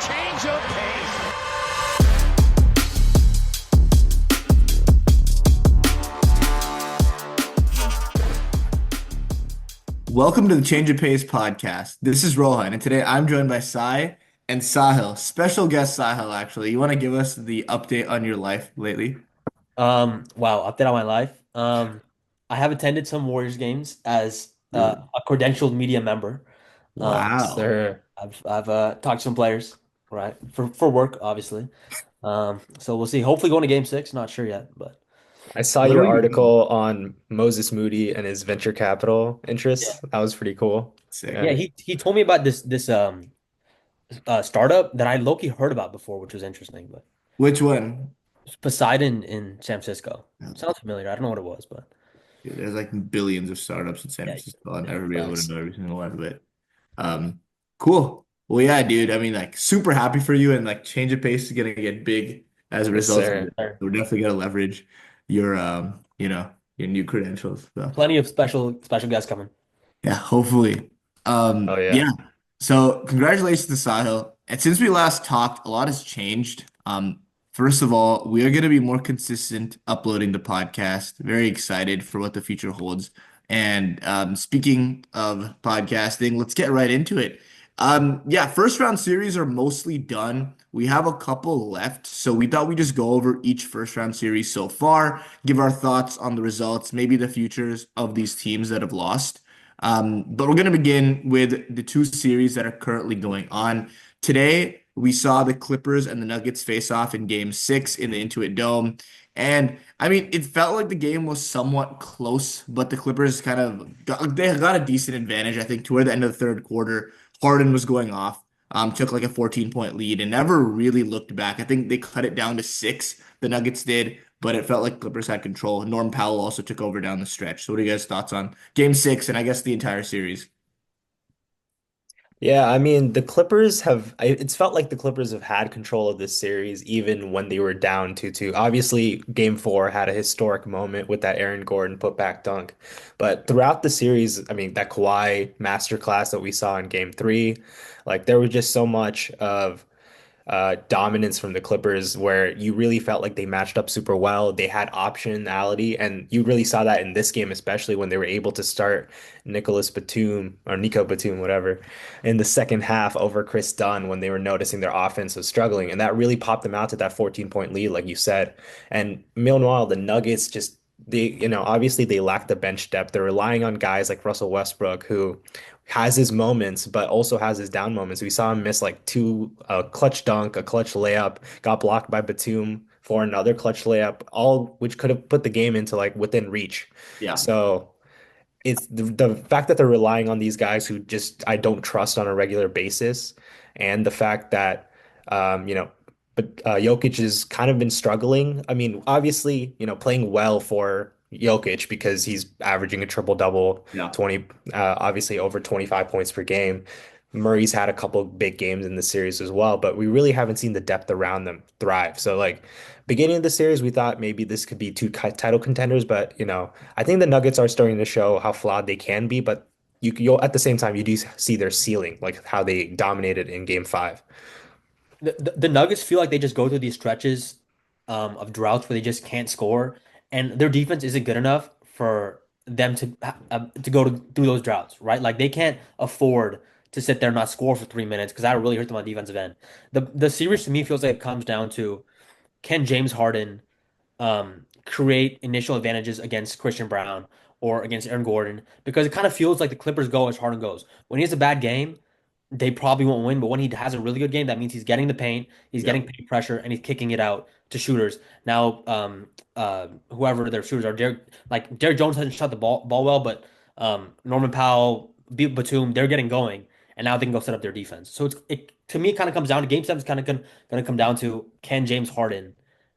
Change of pace. Welcome to the Change of Pace podcast. This is Rohan, and today I'm joined by Sai and Sahil. Special guest Sahil, actually. You want to give us the update on your life lately? Wow, update on my life. I have attended some Warriors games as Really? a credentialed media member. Wow. So I've talked to some players, right, for work, obviously. So we'll see. Hopefully going to game six. Not sure yet, but I saw Where your were you going? article on Moses Moody and his venture capital yeah, interests. That was pretty cool. Sick. Yeah. yeah. He told me about this startup that I low-key heard about before, which was interesting. But Which one? it's Poseidon in San Francisco. Yeah, Sounds familiar. I don't know what it was, but dude, there's like billions of startups in San yeah, Francisco. I'll yeah, never be able to facts. know every single one of it. Um, cool. Well, yeah, dude. I mean, like, super happy for you, and like, Change of Pace is gonna get big as a Yes, result of sir. it. We're definitely gonna leverage your, your new credentials. So. Plenty of special guests coming. Yeah, hopefully. Oh yeah. Yeah. So congratulations to Sahil. And since we last talked, a lot has changed. First of all, we are going to be more consistent uploading the podcast. Very excited for what the future holds. And speaking of podcasting, let's get right into it. Yeah, first round series are mostly done. We have a couple left, so we thought we'd just go over each first round series so far, give our thoughts on the results, maybe the futures of these teams that have lost. But we're going to begin with the two series that are currently going on. Today, we saw the Clippers and the Nuggets face off in game six in the Intuit Dome. And I mean, it felt like the game was somewhat close, but the Clippers they got a decent advantage, I think, toward the end of the third quarter. Harden was going off, took like a 14-point lead and never really looked back. I think they cut it down to six, the Nuggets did, but it felt like Clippers had control. Norm Powell also took over down the stretch. So what are you guys' thoughts on game six and I guess the entire series? Yeah, I mean, it's felt like the Clippers have had control of this series even when they were down 2-2. Obviously, game four had a historic moment with that Aaron Gordon putback dunk. But throughout the series, I mean, that Kawhi masterclass that we saw in game three, like there was just so much of dominance from the Clippers where you really felt like they matched up super well. They had optionality, and you really saw that in this game, especially when they were able to start Nicholas Batum or Nico Batum, whatever, in the second half over Chris Dunn when they were noticing their offense was struggling. And that really popped them out to that 14-point lead, like you said. And meanwhile, the Nuggets just obviously they lack the bench depth. They're relying on guys like Russell Westbrook, who has his moments, but also has his down moments. We saw him miss like two, a clutch dunk, a clutch layup, got blocked by Batum for another clutch layup, all which could have put the game into like within reach. Yeah. So it's the fact that they're relying on these guys who just I don't trust on a regular basis, and the fact that um, you know, Jokic has kind of been struggling. I mean, obviously, playing well for Jokic because he's averaging a triple double, Yeah. 20, obviously over 25 points per game. Murray's had a couple big games in the series as well, but we really haven't seen the depth around them thrive. So like beginning of the series, we thought maybe this could be two title contenders, but I think the Nuggets are starting to show how flawed they can be, but you'll at the same time you do see their ceiling, like how they dominated in Game 5. The Nuggets feel like they just go through these stretches of droughts where they just can't score, and their defense isn't good enough for them to go through those droughts, right? Like they can't afford to sit there and not score for 3 minutes because that would really hurt them on the defensive end. The series to me feels like it comes down to can James Harden create initial advantages against Christian Brown or against Aaron Gordon because it kind of feels like the Clippers go as Harden goes. When he has a bad game, they probably won't win, but when he has a really good game, that means he's getting the paint, he's Yeah. getting paint pressure, and he's kicking it out to shooters. Now, whoever their shooters are, Derek Jones hasn't shot the ball well, but Norman Powell, Batum, they're getting going, and now they can go set up their defense. So it to me kind of comes down to game 7 is kind of going to come down to can James Harden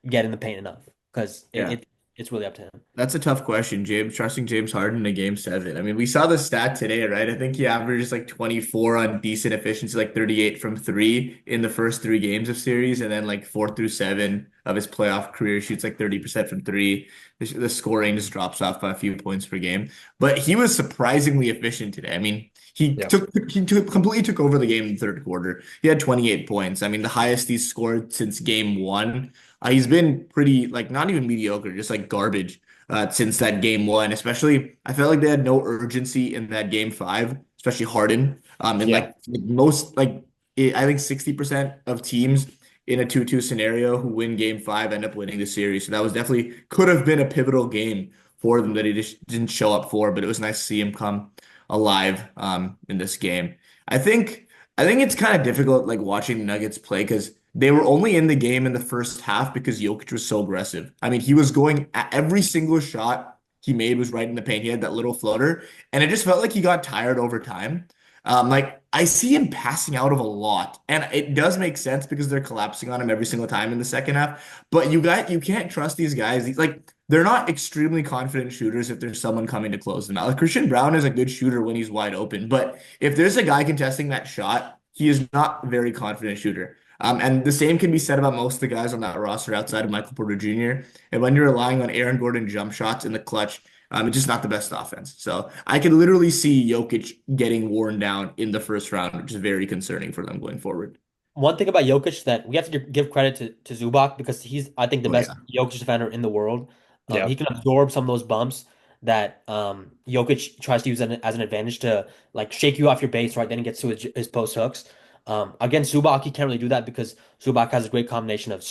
get in the paint enough because Yeah. it's really up to him. That's a tough question, James. Trusting James Harden in a game seven. I mean, we saw the stat today, right? I think he averages like 24 on decent efficiency, like 38 from three in the first three games of series, and then like four through seven of his playoff career shoots like 30% from three. The scoring just drops off by a few points per game. But he was surprisingly efficient today. I mean, Yeah. completely took over the game in the third quarter. He had 28 points. I mean, the highest he's scored since game one. He's been pretty like not even mediocre, just like garbage since that game one. Especially, I felt like they had no urgency in that game five, especially Harden. And Yeah. like most, I think 60% of teams in a 2-2 scenario who win game five end up winning the series. So that was definitely could have been a pivotal game for them that he just didn't show up for. But it was nice to see him come alive in this game. I think I think it's kind of difficult like watching the Nuggets play because they were only in the game in the first half because Jokic was so aggressive. I mean, he was going at every single shot he made was right in the paint. He had that little floater, and it just felt like he got tired over time. Like I see him passing out of a lot, and it does make sense because they're collapsing on him every single time in the second half. But you can't trust these guys. Like they're not extremely confident shooters if there's someone coming to close them out. Like Christian Brown is a good shooter when he's wide open, but if there's a guy contesting that shot, he is not a very confident shooter. And the same can be said about most of the guys on that roster outside of Michael Porter Jr. And when you're relying on Aaron Gordon jump shots in the clutch, it's just not the best offense. So I could literally see Jokic getting worn down in the first round, which is very concerning for them going forward. One thing about Jokic that we have to give credit to Zubac because he's, I think, the Oh best yeah. Jokic defender in the world. Yeah. He can absorb some of those bumps that Jokic tries to use as an advantage to like shake you off your base, right? Then he gets to his post hooks. Against Zubac, he can't really do that because Zubac has a great combination of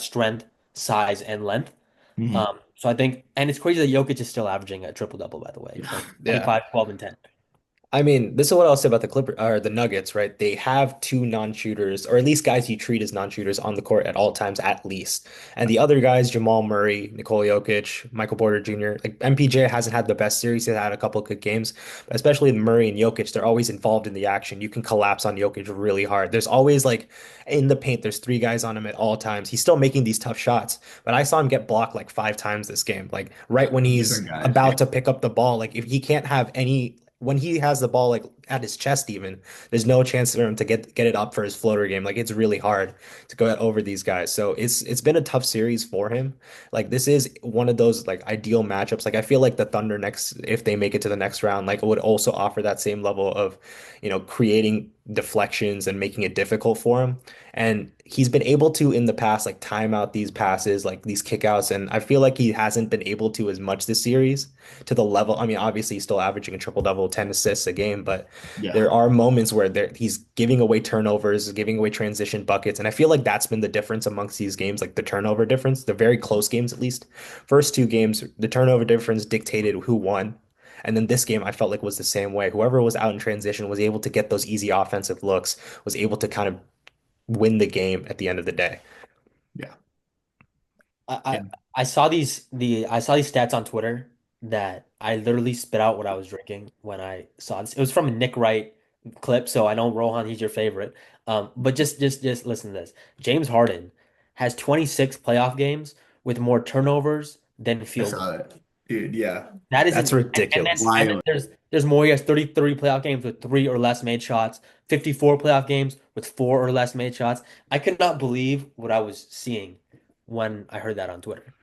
strength, size, and length. Mhm. So I think, and it's crazy that Jokic is still averaging a triple double, by the way, Yeah. like Yeah. 25, 12, and 10. I mean, this is what I'll say about the Clipper or the Nuggets, right? They have two non-shooters, or at least guys you treat as non-shooters on the court at all times, at least. And the other guys, Jamal Murray, Nikola Jokic, Michael Porter Jr., like MPJ hasn't had the best series. He's had a couple of good games, but especially Murray and Jokic, they're always involved in the action. You can collapse on Jokic really hard. There's always like in the paint, there's three guys on him at all times. He's still making these tough shots, but I saw him get blocked like five times this game. Like right when he's Different guys. Yeah. about to pick up the ball, like if he can't have any when he has the ball like at his chest even, there's no chance for him to get it up for his floater game. Like it's really hard to go over these guys. So it's been a tough series for him. Like this is one of those like ideal matchups. Like I feel like the Thunder next if they make it to the next round, like it would also offer that same level of, creating deflections and making it difficult for him. And he's been able to in the past like time out these passes, like these kickouts, and I feel like he hasn't been able to as much this series to the level. I mean, obviously he's still averaging a triple double, 10 assists a game, but Yeah. there are moments where he's giving away turnovers, giving away transition buckets, and I feel like that's been the difference amongst these games, like the turnover difference, the very close games at least. First two games, the turnover difference dictated who won. And then this game, I felt like was the same way. Whoever was out in transition was able to get those easy offensive looks, was able to kind of win the game at the end of the day. Yeah. I, Yeah. I I saw I saw these stats on Twitter that I literally spit out what I was drinking when I saw this. It was from a Nick Wright clip, so I know Rohan, he's your favorite. But just listen to this. James Harden has 26 playoff games with more turnovers than I field goals. saw that. Dude, yeah. That That's isn't, ridiculous. and then Wild. there's more. He has 33 playoff games with three or less made shots, 54 playoff games with four or less made shots. I could not believe what I was seeing when I heard that on Twitter.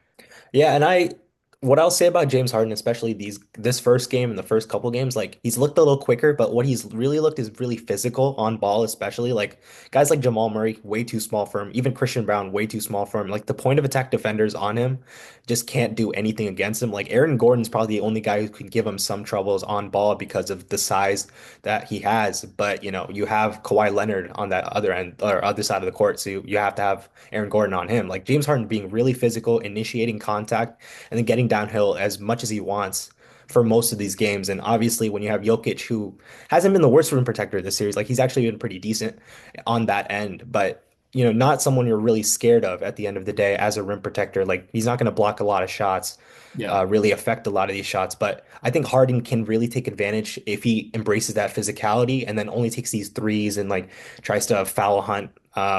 Yeah, and what I'll say about James Harden, especially this first game and the first couple games, like he's looked a little quicker, but what he's really looked is really physical on ball, especially like guys like Jamal Murray, way too small for him, even Christian Brown, way too small for him. Like the point of attack defenders on him just can't do anything against him. Like Aaron Gordon's probably the only guy who can give him some troubles on ball because of the size that he has. But you have Kawhi Leonard on that other end or other side of the court, so you have to have Aaron Gordon on him. Like James Harden being really physical, initiating contact and then getting downhill as much as he wants for most of these games. And obviously, when you have Jokic, who hasn't been the worst rim protector this series, like he's actually been pretty decent on that end, but not someone you're really scared of at the end of the day as a rim protector. Like he's not going to block a lot of shots, Yeah. really affect a lot of these shots. But I think Harden can really take advantage if he embraces that physicality and then only takes these threes and like tries to foul hunt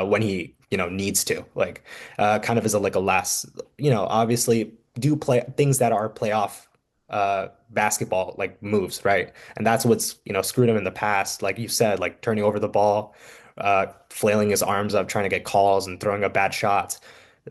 when he needs to like kind of as a like a last obviously do play things that are playoff basketball like moves, right? And that's what's, screwed him in the past. Like you said, like turning over the ball, flailing his arms up, trying to get calls and throwing up bad shots.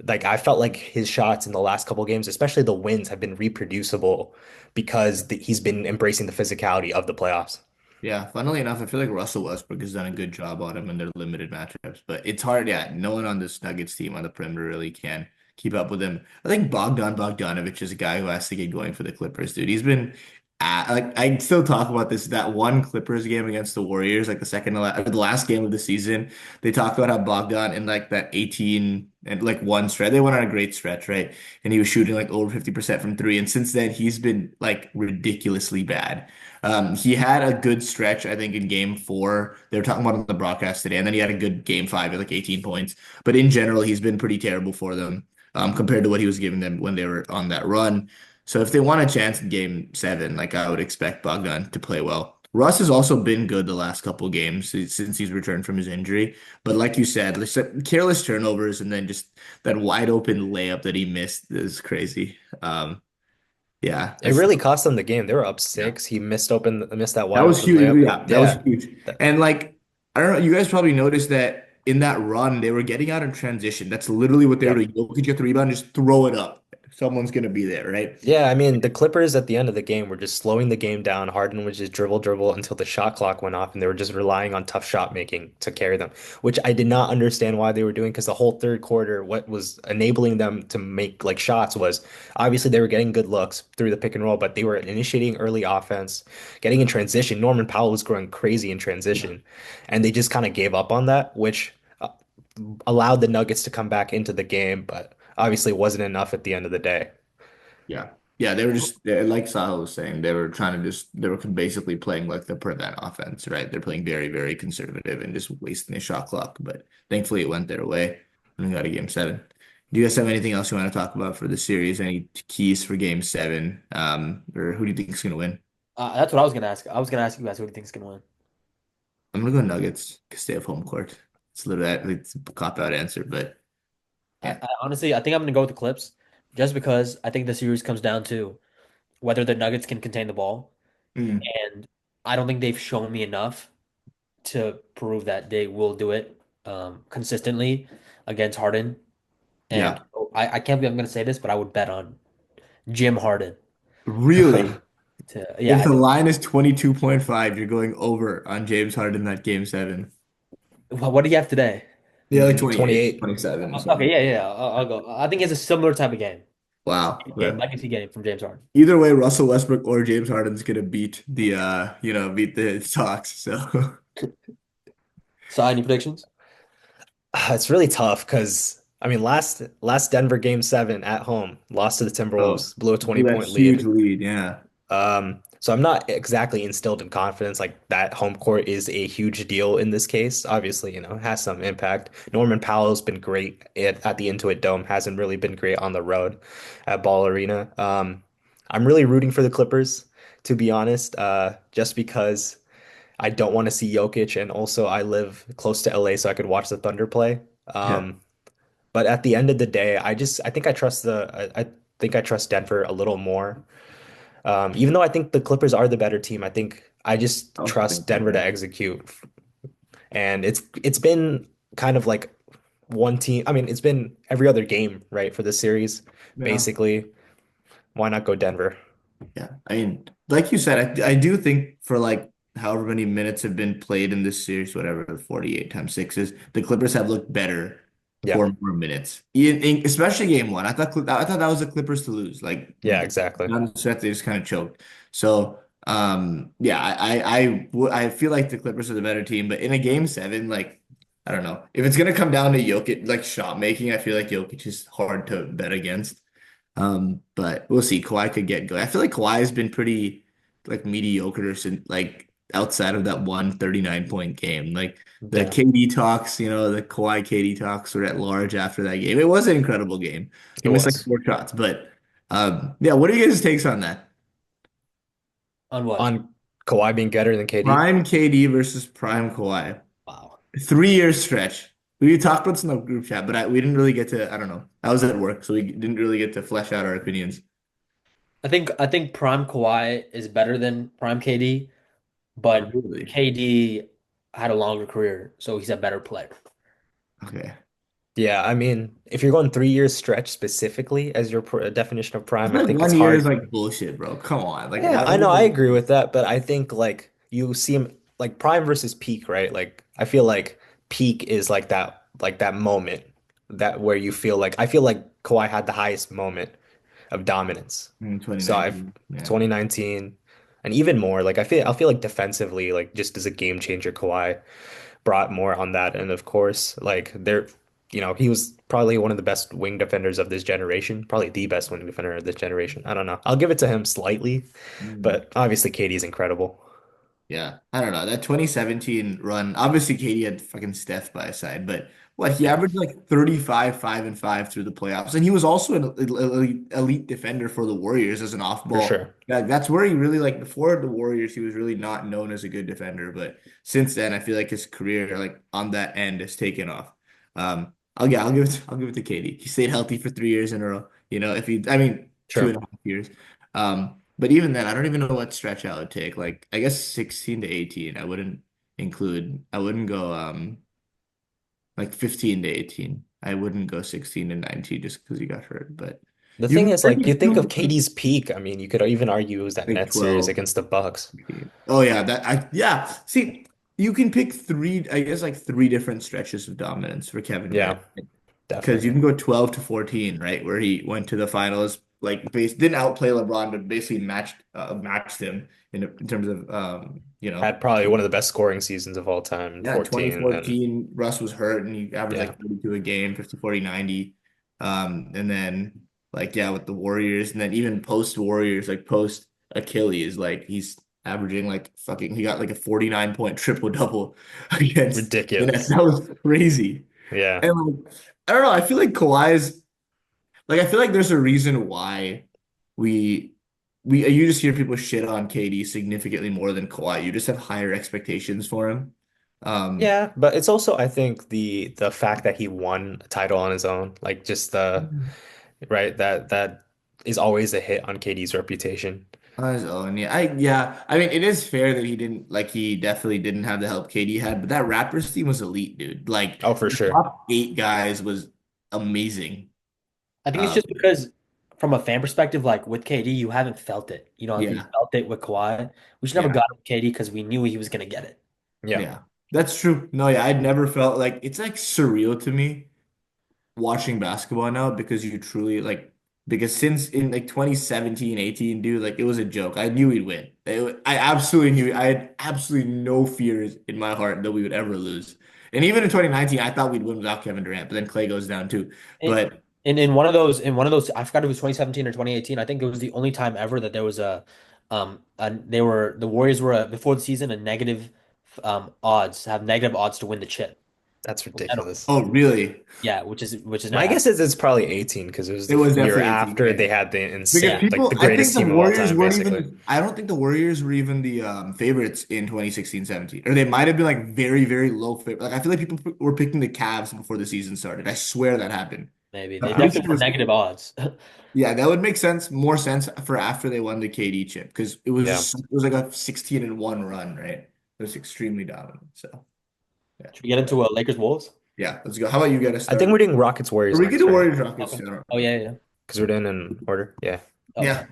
Like I felt like his shots in the last couple games, especially the wins, have been reproducible because he's been embracing the physicality of the playoffs. Yeah, funnily enough, I feel like Russell Westbrook has done a good job on him in their limited matchups, but it's hard. Yeah, no one on this Nuggets team on the perimeter really can keep up with him. I think Bogdanovich is a guy who has to get going for the Clippers, dude. He's been like I still talk about this that one Clippers game against the Warriors, like the second to the last game of the season. They talked about how Bogdan in like that 18 and like one stretch, they went on a great stretch, right? And he was shooting like over 50% from three, and since then he's been like ridiculously bad. He had a good stretch, I think, in game four. They were talking about it on the broadcast today, and then he had a good game five at like 18 points. But in general, he's been pretty terrible for them compared to what he was giving them when they were on that run. So if they want a chance in game seven, like I would expect Bogdan to play well. Russ has also been good the last couple games since he's returned from his injury. But like you said, careless turnovers and then just that wide open layup that he missed is crazy. Yeah, It that's really cost them the game. They were up yeah. six. He missed that That wide was open huge. layup. Yeah, that was Yeah. huge. That- And like, I don't know, you guys probably noticed that in that run, they were getting out in transition. That's literally what they were Yep. doing. Jokic get the rebound, just throw it up. Someone's gonna be there, right? Yeah, I mean, the Clippers at the end of the game were just slowing the game down. Harden would just dribble, dribble until the shot clock went off, and they were just relying on tough shot making to carry them, which I did not understand why they were doing because the whole third quarter, what was enabling them to make like shots was obviously they were getting good looks through the pick and roll, but they were initiating early offense, getting in transition. Norman Powell was growing crazy in Yeah. transition, and they just kind of gave up on that, which allowed the Nuggets to come back into the game, but obviously wasn't enough at the end of the day. Yeah. Yeah, they were just like Sahil was saying, they were trying to just they were basically playing like the prevent offense, right? They're playing very, very conservative and just wasting the shot clock. But thankfully it went their way and we got a game seven. Do you guys have anything else you want to talk about for the series? Any keys for game seven? Or who do you think is gonna win? That's what I was gonna ask. I was gonna ask you guys who do you think is gonna win. I'm gonna go Nuggets because they have home court. It's literally it's a cop out answer, but yeah. I honestly, I think I'm gonna go with the Clips, just because I think the series comes down to whether the Nuggets can contain the ball, Mm, and I don't think they've shown me enough to prove that they will do it consistently against Harden. And yeah. I can't believe I'm gonna say this, but I would bet on Jim Harden Really? to If yeah. the line is 22.5, you're going over on James Harden that game seven. What do you have today? Yeah, like 28, 28. 27 or Okay, something. yeah, I'll go. I think it's a similar type of Wow. game, Yeah. legacy game from James Harden. Either way, Russell Westbrook or James Harden's gonna beat the beat the Sox. So So, any predictions? It's really tough because I mean last Denver game seven at home lost to the oh, Timberwolves, blew a blew 20 that point lead. huge lead. Yeah. So I'm not exactly instilled in confidence like that home court is a huge deal in this case. Obviously, it has some impact. Norman Powell's been great at the Intuit Dome, hasn't really been great on the road at Ball Arena. I'm really rooting for the Clippers, to be honest, just because I don't want to see Jokic, and also I live close to LA, so I could watch the Thunder play. Yeah. But at the end of the day, I think I think I trust Denver a little more. Even though I think the Clippers are the better team, I think I just I also trust think so. Denver to Yeah. execute. And it's been kind of like one team. I mean, it's been every other game, right, for the series, Yeah. basically. Why not go Denver? Yeah. I mean, like you said, I do think for like however many minutes have been played in this series, whatever the 48 times six is, the Clippers have looked better Yeah. for more minutes. Especially game one. I thought that was the Clippers to lose. Like Yeah, exactly. down the stretch, they just kind of choked. So yeah, I feel like the Clippers are the better team, but in a game seven, like I don't know. If it's gonna come down to Jokic like shot making, I feel like Jokic is hard to bet against. But we'll see. Kawhi could get good. I feel like Kawhi has been pretty like mediocre since like outside of that 139-point game. Like the Yeah, KD talks, the Kawhi KD talks were at large after that game. It was an incredible game. He it missed like was. four shots, but yeah, what are you guys' takes on that? On what? On Kawhi being better than KD. Prime KD versus prime Kawhi. Wow. 3 year stretch. We talked about this in the group chat, but we didn't really get to, I don't know. I was at work, so we didn't really get to flesh out our opinions. I think prime Kawhi is better than prime KD, but Really? KD had a longer career, so he's a better player. Okay. Yeah, I mean, if you're going 3 years stretch specifically as your definition of I prime, I feel like think it's 1 year is hard. like bullshit, bro. Come on. Like, Yeah, why I would know, I you? agree with that, but I think like you see him like prime versus peak, right? Like I feel like peak is like that moment that where you feel like I feel like Kawhi had the highest moment of dominance. In So I've 2019. Yeah. 2019 and even more like I feel like defensively like just as a game changer Kawhi brought more on that. And of course, like he was probably one of the best wing defenders of this generation, probably the best wing defender of this generation. I don't know. I'll give it to him slightly, Mm. but obviously KD's incredible. Yeah, I don't know. That 2017 run, obviously Katie had fucking Steph by his side, but what, he Yeah, averaged like 35, 5 and 5 through the playoffs. And he was also an elite defender for the Warriors as an for off-ball. sure. Yeah, that's where he really like before the Warriors, he was really not known as a good defender, but since then I feel like his career like on that end has taken off. I'll give it to Katie. He stayed healthy for 3 years in a row. If he I mean two True. and a half years. But even then, I don't even know what stretch I would take. Like, I guess 16 to 18, I wouldn't go like 15 to 18. I wouldn't go 16 to 19 just because he got hurt. But The you thing can is, like, you think of argue KD's peak. I mean, you could even argue it was that like Nets series 12. against the Bucks. Oh yeah, yeah. See, you can pick three, I guess like three different stretches of dominance for Kevin Durant. Yeah, Because you definitely. can go 12 to 14, right? Where he went to the finals, like didn't outplay LeBron, but basically matched him in terms of Had probably one of the best scoring seasons of all time in yeah, in 14. And 2014, Russ was hurt and he averaged yeah, like 32 a game, 50, 40, 90. And then like yeah, with the Warriors, and then even post Warriors, like post Achilles, like he's averaging like fucking he got like a 49-point triple double against the Nets. ridiculous. That was crazy. Yeah. And like I don't know, I feel like Kawhi's like I feel like there's a reason why we you just hear people shit on KD significantly more than Kawhi. You just have higher expectations for him. Um, Yeah, but it's also I think the fact that he won a title on his own, like just the right that is always a hit on KD's reputation. on his own, yeah. I mean, it is fair that he definitely didn't have the help KD had, but that Raptors team was elite, dude. Like Oh, for the sure. top eight guys was amazing. I think it's Um, just because from a fan perspective, like with KD, you haven't felt it. You know, if we yeah, felt it with Kawhi, we just never yeah, got it with KD because we knew he was gonna get it. Yeah. yeah. That's true. No, yeah, I'd never felt like it's like surreal to me watching basketball now because you truly like because since in like 2017, 18, dude, like it was a joke. I knew we'd win. I absolutely knew I had absolutely no fears in my heart that we would ever lose. And even in 2019, I thought we'd win without Kevin Durant, but then Clay goes down too. In, But in one of those, I forgot if it was 2017 or 2018. I think it was the only time ever that there was the Warriors were before the season a negative have negative odds to win the chip. That's I don't- ridiculous. oh, really? Yeah, which is never My guess happened. is it's probably 18 because it was It the was year definitely 18. after Yeah. they had the Because Yeah. insane, like the people, I think greatest the team of all Warriors time, weren't basically. even, I don't think the Warriors were even the favorites in 2016, 17. Or they might have been like very, very low favorite. Like I feel like people were picking the Cavs before the season started. I swear that happened. Maybe I'm they pretty definitely sure it were was, negative odds. yeah, that would make sense, more sense for after they won the KD chip because Yeah. it was like a 16 and 1 run, right? It was extremely dominant. So, yeah. Should we get into Lakers Wolves? Yeah, let's go. How about you get us I think started? we're doing Rockets Or Warriors we get next, to right? Warriors Rockets. Okay. I don't Oh know. yeah, yeah. Because we're doing in order. Yeah. Oh, Yeah. sorry.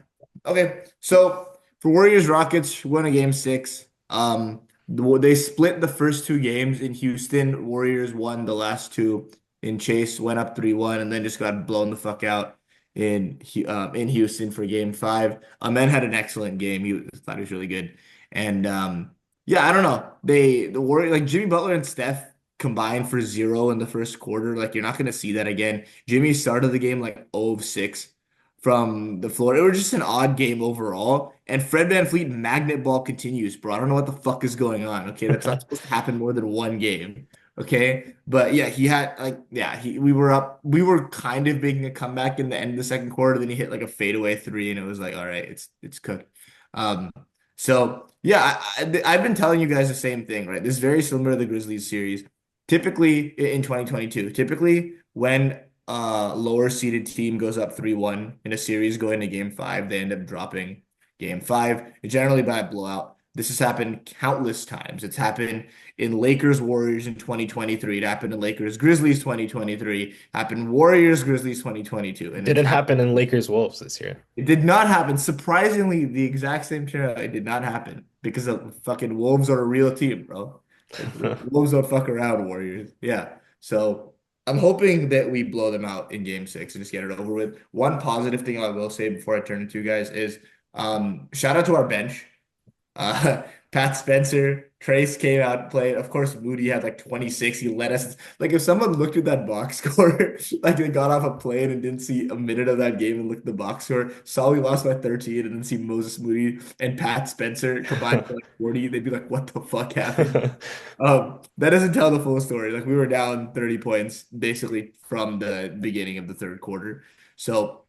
Okay. So for Warriors Rockets, won a game six. They split the first two games in Houston. Warriors won the last two in Chase, went up 3-1, and then just got blown the fuck out in Houston for game five. Man had an excellent game. Thought he was really good. And yeah, I don't know. The Warriors like Jimmy Butler and Steph combined for zero in the first quarter. Like you're not gonna see that again. Jimmy started the game like 0 of 6 from the floor. It was just an odd game overall. And Fred VanVleet magnet ball continues, bro. I don't know what the fuck is going on. Okay, that's not supposed to happen more than one game. Okay, but yeah, he had like yeah, we were up. We were kind of making a comeback in the end of the second quarter. Then he hit like a fadeaway three, and it was like, all right, it's cooked. Um, so yeah, I've been telling you guys the same thing, right? This is very similar to the Grizzlies series. typically in 2022, typically when a lower seeded team goes up 3-1 in a series going to game five, they end up dropping game five, generally by a blowout. This has happened countless times. It's happened in Lakers Warriors in 2023. It happened in Lakers Grizzlies 2023. Happened Warriors Grizzlies 2022. And it's Didn't happened. happen in Lakers Wolves this year. It did not happen. Surprisingly, the exact same scenario, it did not happen because the fucking Wolves are a real team, bro. Like the Wolves don't fuck around, Warriors. Yeah. So I'm hoping that we blow them out in game six and just get it over with. One positive thing I will say before I turn it to you guys is shout out to our bench. Uh, Pat Spencer, Trace came out and played. Of course, Moody had like 26. He led us. Like, if someone looked at that box score, like they got off a plane and didn't see a minute of that game and looked at the box score, saw we lost by 13 and then see Moses Moody and Pat Spencer combined for like 40, they'd be like, what the fuck happened? That doesn't tell the full story. Like, we were down 30 points basically from the beginning of the third quarter. So,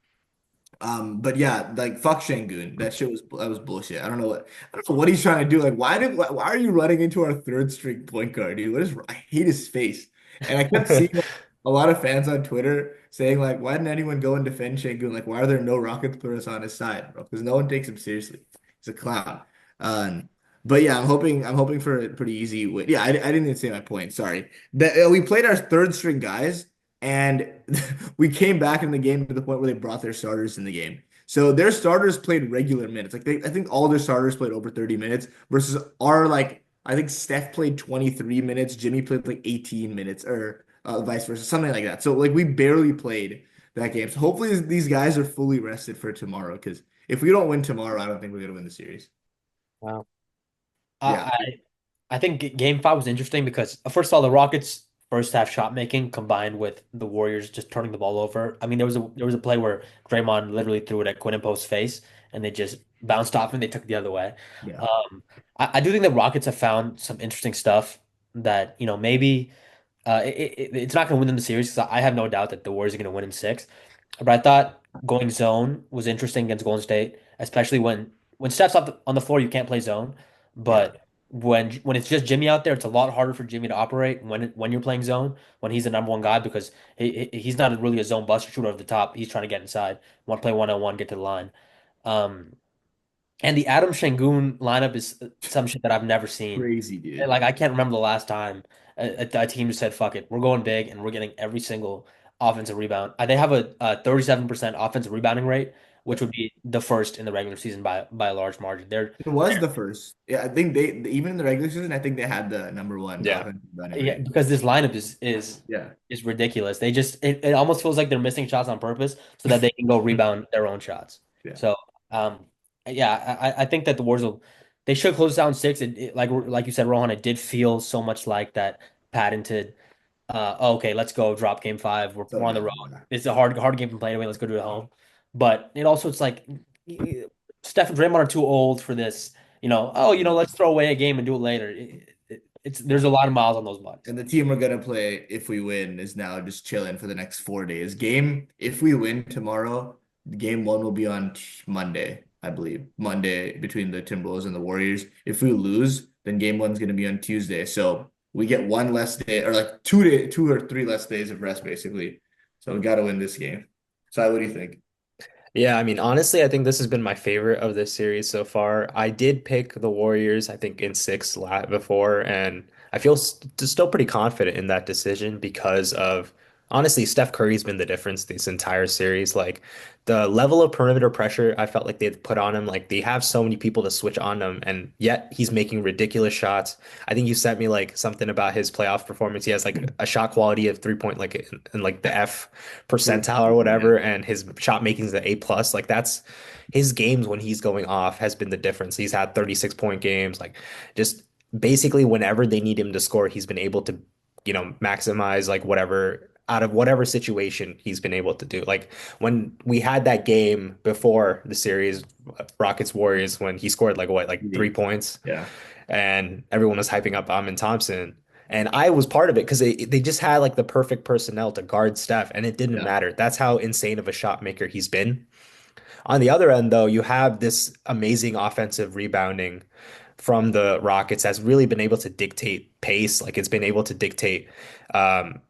but yeah, like fuck Şengün. That was bullshit. I don't know what he's trying to do. Like, why are you running into our third string point guard, dude? I hate his face. And I kept seeing like, a lot of fans on Twitter saying like, why didn't anyone go and defend Şengün? Like, why are there no Rockets players on his side, bro? Because no one takes him seriously. He's a clown. Um, but yeah, I'm hoping for a pretty easy win. Yeah, I didn't even say my point. Sorry. That we played our third string guys. And we came back in the game to the point where they brought their starters in the game. So their starters played regular minutes. I think all their starters played over 30 minutes versus our like I think Steph played 23 minutes, Jimmy played like 18 minutes or vice versa, something like that. So like we barely played that game. So hopefully these guys are fully rested for tomorrow because if we don't win tomorrow, I don't think we're gonna win the series. Wow. Yeah, I think game five was interesting because first of all, the Rockets' first half shot making combined with the Warriors just turning the ball over. I mean, there was a play where Draymond literally threw it at Quinn and Post's face, and they just bounced off and they took it the other way. yeah. I do think the Rockets have found some interesting stuff that maybe it's not going to win them the series because I have no doubt that the Warriors are going to win in six. But I thought going zone was interesting against Golden State, especially when Steph's on the floor, you can't play zone. Yeah. But when it's just Jimmy out there, it's a lot harder for Jimmy to operate when you're playing zone when he's the number one guy because he's not really a zone buster shooter over the top. He's trying to get inside, one play 1-on-1, get to the line. Um, and the Adam Şengün lineup is some shit that I've never seen. Crazy, dude. Like I can't remember the last time a team just said, "Fuck it, we're going big and we're getting every single offensive rebound." They have a 37% offensive rebounding rate, which would be the first in the regular season by a large margin. It was the first. Yeah, I think they even in the regular season, I think they had the number one Yeah. offensive running Yeah, rate. because this lineup Yeah, is ridiculous. It almost feels like they're missing shots on purpose so that they can go rebound their own shots. yeah. So yeah, I think that the Warriors they should close down six. Like you said, Rohan, it did feel so much like that patented. Okay, let's go drop game five. So We're on the road. yeah, It's a hard game to play anyway. Let's go do it at home. But it also it's like Steph and Draymond are too old for this. Let's throw away a game and do it later. It's there's a lot of miles on those bodies. and the team we're gonna play if we win is now just chilling for the next 4 days. If we win tomorrow, game one will be on Monday, I believe. Monday between the Timberwolves and the Warriors. If we lose, then game one's gonna be on Tuesday. So we get one less day, or like 2 or 3 less days of rest, basically. So we gotta win this game. So what do you think? Yeah, I mean, honestly, I think this has been my favorite of this series so far. I did pick the Warriors, I think, in six lat before, and I feel still pretty confident in that decision because of honestly, Steph Curry's been the difference this entire series. Like the level of perimeter pressure I felt like they've put on him, like they have so many people to switch on him, and yet he's making ridiculous shots. I think you sent me like something about his playoff performance. He has like a shot quality of 3 point like in like the F percentile or Yeah. whatever, and his shot making is the A plus. Like that's his games when he's going off has been the difference. He's had 36 point games, like just basically whenever they need him to score, he's been able to, maximize like whatever out of whatever situation he's been able to do. Like when we had that game before the series, Rockets Warriors, when he scored like what, like 3 points, Yeah. and everyone was hyping up Amin Thompson. And I was part of it because they just had like the perfect personnel to guard Steph, and it didn't Yeah. matter. That's how insane of a shot maker he's been. On the other end, though, you have this amazing offensive rebounding from the Rockets has really been able to dictate pace. Like it's been able to dictate um,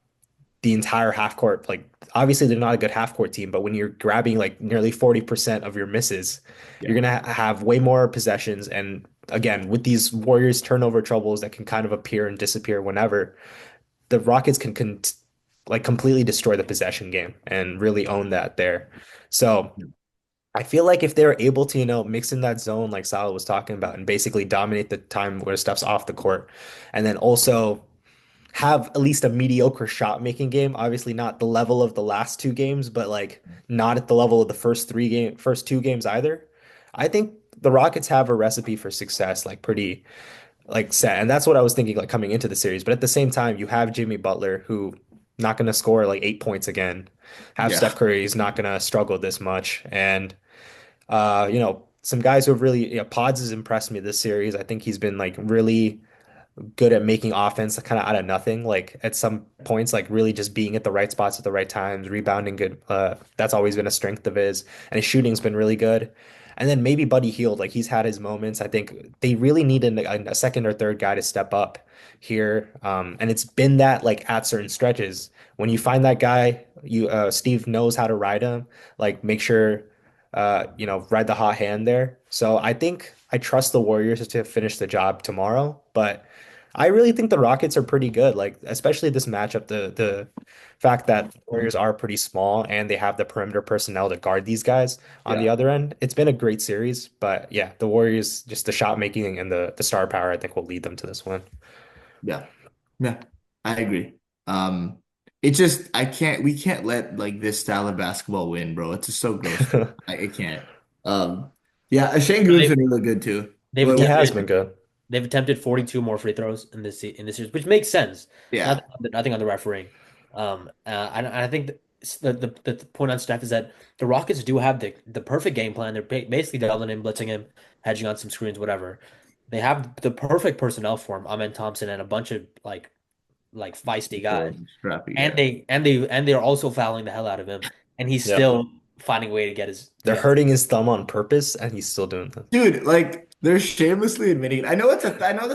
the entire half court. Like obviously they're not a good half court team, but when you're grabbing like nearly 40% of your misses, you're Yeah. gonna have way more possessions. And again, with these Warriors turnover troubles that can kind of appear and disappear whenever, the Rockets can like completely destroy the possession game and really own that there. So I feel like if they're able to, mix in that zone like Salah was talking about and basically dominate the time where stuff's off the court, and then also have at least a mediocre shot making game. Obviously not the level of the last two games, but like not at the level of the first two games either. I think the Rockets have a recipe for success, like pretty like set. And that's what I was thinking like coming into the series. But at the same time, you have Jimmy Butler who not going to score like 8 points again. Have Yeah. Steph Curry is not going to struggle this much. And some guys who have really, Pods has impressed me this series. I think he's been like really good at making offense kind of out of nothing. Like at some points, like really just being at the right spots at the right times, rebounding good. That's always been a strength of his, and his shooting's been really good. And then maybe Buddy Hield, like he's had his moments. I think they really need a second or third guy to step up here. And it's been that like at certain stretches when you find that guy, Steve knows how to ride him. Like make sure, ride the hot hand there. So I think I trust the Warriors to finish the job tomorrow, but. I really think the Rockets are pretty good. Like especially this matchup, the fact that the Warriors are pretty small and they have the perimeter personnel to guard these guys on the Yeah. other end. It's been a great series, but yeah, the Warriors just the shot making and the star power I think will lead them to this one. Yeah. Yeah. I agree. Um, it just we can't let like this style of basketball win, bro. It's just so gross. I can't. Um, yeah, Shane Goon's They've been really good too. they've What, He what- has attempted been good. they've attempted 42 more free throws in in this series, which makes sense. yeah. Nothing on the refereeing. And I think the point on Steph is that the Rockets do have the perfect game plan. They're basically doubling him, blitzing him, hedging on some screens, whatever. They have the perfect personnel for him. Amen Thompson and a bunch of like feisty guys, Scrappy, and yeah. they're also fouling the hell out of him, and he's Yep. still finding a way to get his to They're get. hurting his thumb on purpose and he's still doing that. Dude, like they're shamelessly admitting it. I know that's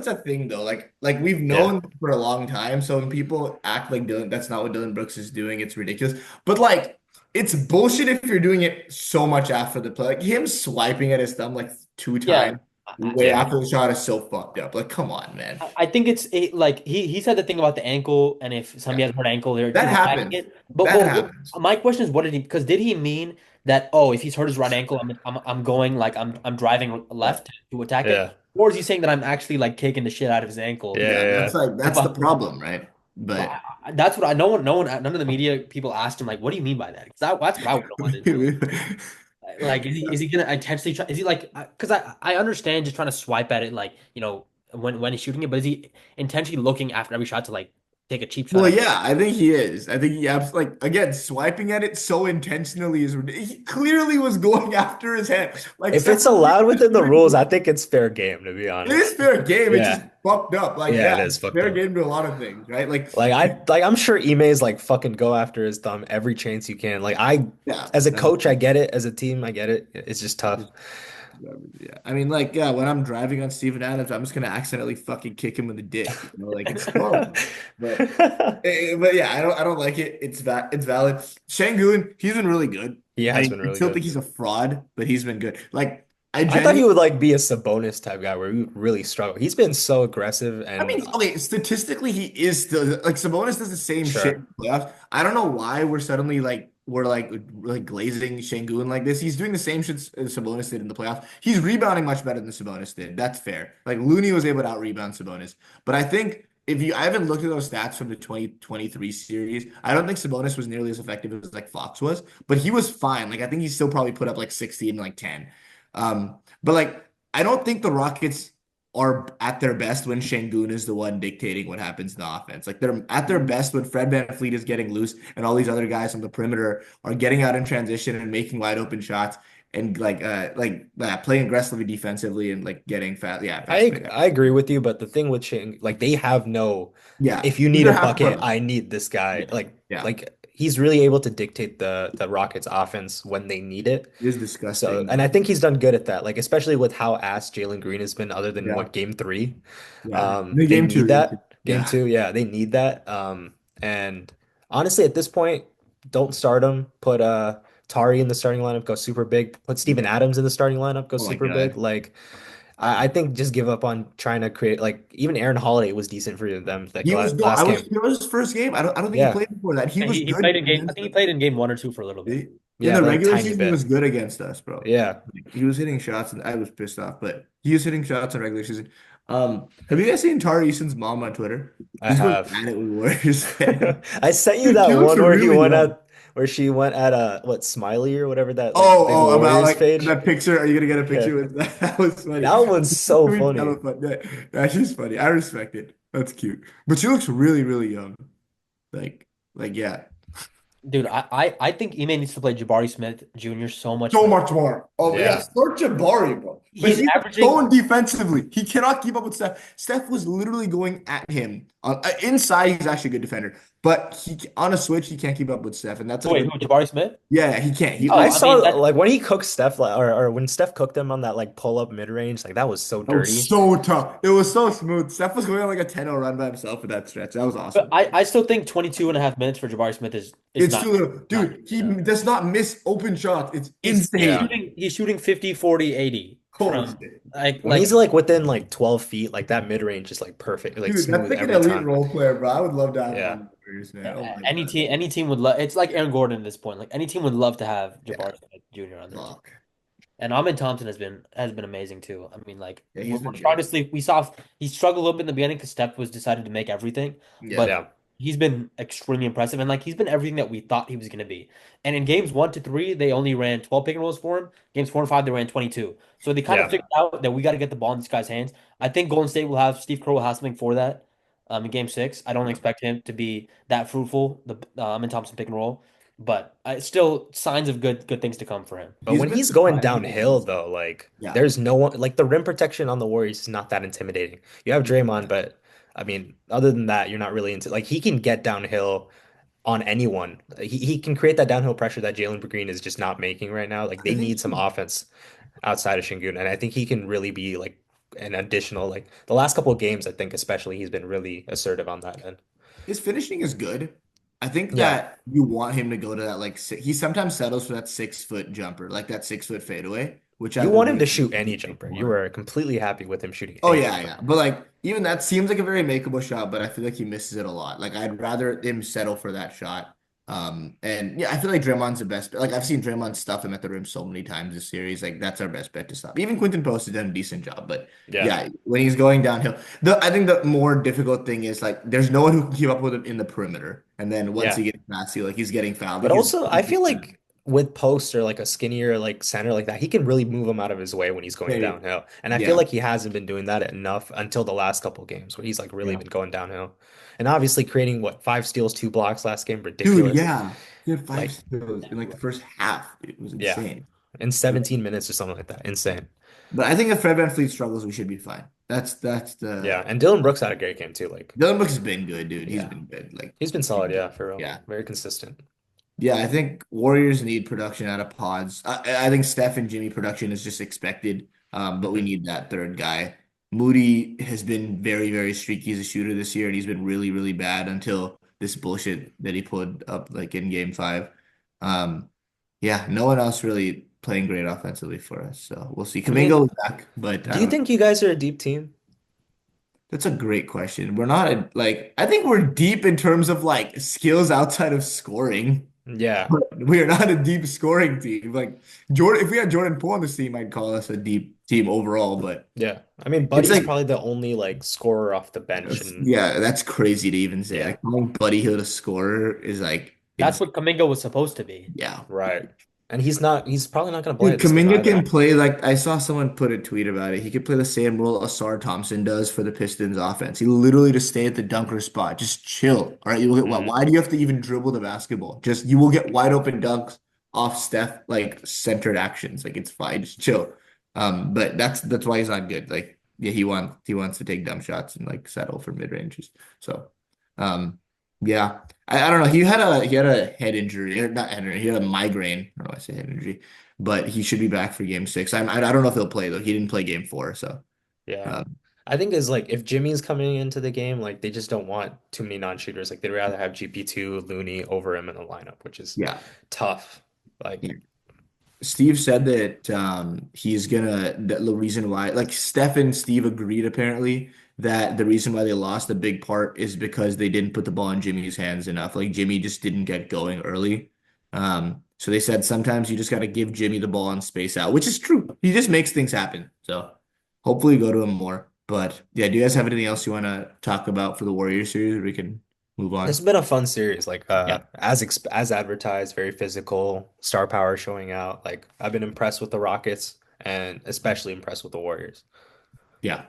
a thing though. Like we've Yeah. known for a long time. So when people act like that's not what Dylan Brooks is doing, it's ridiculous. But like it's bullshit if you're doing it so much after the play. Like him swiping at his thumb like two Yeah, times I, way Yeah. after the shot is so fucked up. Like, come on, man. I think it's like he said the thing about the ankle, and if somebody Yeah. has a hurt ankle, they're That attacking happens. it. That happens. My question is, what did he? Because did he mean that? Oh, if he's hurt his right ankle, I'm going like I'm driving Yeah. left to attack it, Yeah. or is he saying that I'm actually like kicking the shit out of his ankle? Yeah, Yeah. that's the problem, right? But That's what I no one none of the media people asked him like, what do you mean by that? 'Cause that's what I would have wanted to. Like, is he gonna intentionally try? Is he like? Because I understand just trying to swipe at it, like when he's shooting it, but is he intentionally looking after every shot to like take a cheap shot Well, at? yeah, I think he is. I think he like again swiping at it so intentionally is ridiculous. He clearly was going after his head. Like If Steph it's Curry allowed was within the shooting- rules, I think it's fair game, to be It is honest. fair game. It's just Yeah. fucked up. Like Yeah, yeah, it is it's fucked fair up. game to a lot of things, right? I'm sure Ime's like fucking go after his thumb every chance you can. Like Yeah, as a coach, I get it. As a team, I get it. It's just tough. yeah. I mean, like, yeah, when I'm driving on Steven Adams, I'm just gonna accidentally fucking kick him in the dick. You know, like it's horrible. But but yeah, I don't like it. It's valid. Şengün, he's been really good. He has been I really still good. think he's a fraud, but he's been good. Like I I thought he genuinely would like be a Sabonis type guy where he would really struggle. He's been so aggressive I and mean, okay, statistically, he is still like Sabonis does the same shit in sure. the playoffs. I don't know why we're suddenly like glazing Şengün like this. He's doing the same shit as Sabonis did in the playoffs. He's rebounding much better than Sabonis did. That's fair. Like Looney was able to out rebound Sabonis, but I think I haven't looked at those stats from the 2023 series. I don't think Sabonis was nearly as effective as like Fox was, but he was fine. Like I think he still probably put up like 60 and like 10. But like I don't think the Rockets are at their best when Şengün is the one dictating what happens in the offense. Like they're at their best when Fred VanVleet is getting loose and all these other guys on the perimeter are getting out in transition and making wide open shots and playing aggressively defensively and like getting fast break. I agree with you, but the thing with Shane, like they have no Yeah. if you need Either a half bucket, court. I need this guy. Yeah. Yeah. Like he's really able to dictate the Rockets offense when they need it. It is So, disgusting. and I think he's done good at that, like especially with how ass Jalen Green has been, other than Yeah. what game three. Yeah. The They game need two, game two. that. Game Yeah. two, yeah, they need that. And honestly, at this point, don't start him. Put Tari in the starting lineup, go super big. Put Steven Yeah. Adams in the starting lineup, go Oh my super big. God. Like I think just give up on trying to create like even Aaron Holiday was decent for them like He was I last was game. it was his first game. I don't think he Yeah, played before that. He And was he good played in game. I against think he us. played in game 1 or 2 for a little bit. In yeah, the but like regular tiny season, he was bit. good against us, bro. Yeah. Like, he was hitting shots, and I was pissed off. But he was hitting shots in regular season. Have you guys seen Tari Eason's mom on Twitter? I He's going have. at it with Warriors fans. I sent you Dude, that she looks one where he really went young. at where she went at what Smiley or whatever that like Oh, big about Warriors like page. that picture. Are you gonna get a Yeah. picture with that? That was funny. That one's so funny. That's just funny. I respect it. That's cute. But she looks really, really young. Like, yeah. Dude, I think Ime needs to play Jabari Smith Jr. so much So more. much more. Oh yeah, Yeah. start Jabari, bro. But He's he's averaging. going defensively. He cannot keep up with Steph. Steph was literally going at him. Inside, he's actually a good defender. But he on a switch, he can't keep up with Steph, and that's like Wait, who? Jabari Smith? yeah, he can't. He Oh, I like I saw mean that. like when he cooked Steph like, or when Steph cooked him on that like pull up mid range, like that was so that was dirty. so tough. It was so smooth. Steph was going on like a 10-0 run by himself for that stretch. That was But awesome. I still think 22 and a half minutes for Jabari Smith is It's not too little. not Dude, he enough. does not miss open shots. It's He's Yeah. insane. shooting 50, 40, 80 Holy from shit. When he's like like within like 12 feet, like that mid range is like perfect, like Dude, that's smooth like an every elite time. role player, bro. I would love to have him Yeah. on the Warriors, man. Oh my God. any team would love. It's like Aaron Gordon at this point. Like any team would love to have Yeah. Jabari Smith Jr. on their team. Fuck. And Ahmed Thompson has been amazing too. I mean, like Yeah, he's we're been trying good. to sleep. We saw he struggled a little bit in the beginning because Steph was decided to make everything, Yeah. but Yeah. he's been extremely impressive and like he's been everything that we thought he was going to be. And in games 1 to 3, they only ran 12 pick and rolls for him. Games 4 and 5, they ran 22. So they kind of Yeah. figured out that we got to get the ball in this guy's hands. I think Golden State will have Steve Kerr will have something for that. In game 6, I don't Yeah. expect him to be that fruitful. The Ahmed Thompson pick and roll, but still signs of good things to come for him. But He's when been he's going surprisingly downhill, consistent. though, like Yeah. there's no one like the rim protection on the Warriors is not that intimidating. You have Draymond, but I mean, other than that, you're not really into like he can get downhill on anyone. He can create that downhill pressure that Jalen Green is just not making right now. Like I they think need some offense outside of Şengün, and I think he can really be like an additional like the last couple of games. I think especially he's been really assertive on that end. his finishing is good. I think Yeah, that you want him to go to that he sometimes settles for that 6 foot jumper, like that 6 foot fadeaway, which I you would want him really to shoot any like jumper. You more. were completely happy with him shooting Oh any yeah, jumper. yeah. But like even that seems like a very makeable shot, but I feel like he misses it a lot. Like I'd rather him settle for that shot. And yeah, I feel like Draymond's the best. Like I've seen Draymond stuff him at the rim so many times this series. Like that's our best bet to stop. Even Quinton Post has done a decent job, but Yeah, yeah, when he's going downhill, I think the more difficult thing is like there's no one who can keep up with him in the perimeter. And then once he yeah. gets past you, like he's getting fouled. But Like also, I feel like with post or like a skinnier like center like that, he can really move him out of his way when he's going yeah, downhill. And I feel yeah, like he hasn't been doing that enough until the last couple games where he's like really yeah. been going downhill. And obviously creating what 5 steals, 2 blocks last game, Dude, ridiculous. yeah. He had five Like, steals in like the first half. It was yeah, insane. in 17 minutes or something like that. Insane. But I think if Fred VanVleet struggles, we should be fine. That's Yeah, the and Dylan Brooks had a great game too. Like, Dylan Brooks has been good, dude. He's yeah, been good. Like, he's been solid. Yeah, for real. yeah, Very consistent. yeah. I think Warriors need production out of pods. I think Steph and Jimmy production is just expected. But we Mhm. need that third guy. Moody has been very, very streaky as a shooter this year, and he's been really, really bad until this bullshit that he pulled up like in game 5. Um, yeah, no one else really playing great offensively for us. So we'll see. I mean, Kamingo is back, but I do you don't. think you guys are a deep team? That's a great question. We're not like I think we're deep in terms of like skills outside of scoring. Yeah, But we are not a deep scoring team. Like Jordan, if we had Jordan Poole on this team, I'd call us a deep team overall. But yeah. I mean, it's Buddy's like probably the only like scorer off the bench, and yeah, that's crazy to even say. yeah. Like calling Buddy Hield a scorer is like That's it's what Kaminga was supposed to be. yeah. Right. And he's not, he's probably not going to play Dude, this game Kuminga can either. play like I saw someone put a tweet about it. He could play the same role Asar Thompson does for the Pistons offense. He literally just stay at the dunker spot. Just chill. All right. You will get Mhm. why do you have to even dribble the basketball? Just you will get wide open dunks off Steph like centered actions. Like it's fine. Just chill. But that's why he's not good. Like yeah, he wants to take dumb shots and like settle for mid ranges. So um Yeah. I don't know. He had a head injury, not head injury. He had a migraine. I don't know why I say head injury, but he should be back for game six. I don't know if he'll play though. He didn't play game four, so Yeah. um, I think is like if Jimmy's coming into the game, like they just don't want too many non-shooters. Like they'd rather have GP2, Looney over him in the lineup, which is yeah. tough. Like, Steve said that he's gonna that the reason why like Steph and Steve agreed apparently that the reason why they lost a big part is because they didn't put the ball in Jimmy's hands enough. Like Jimmy just didn't get going early. So they said sometimes you just got to give Jimmy the ball and space out, which is true. He just makes things happen. So hopefully go to him more. But yeah, do you guys have anything else you want to talk about for the Warriors series? We can move it's on. been a fun series. Like, Yeah. as advertised, very physical, star power showing out. Like, I've been impressed with the Rockets and especially impressed with the Warriors. Yeah.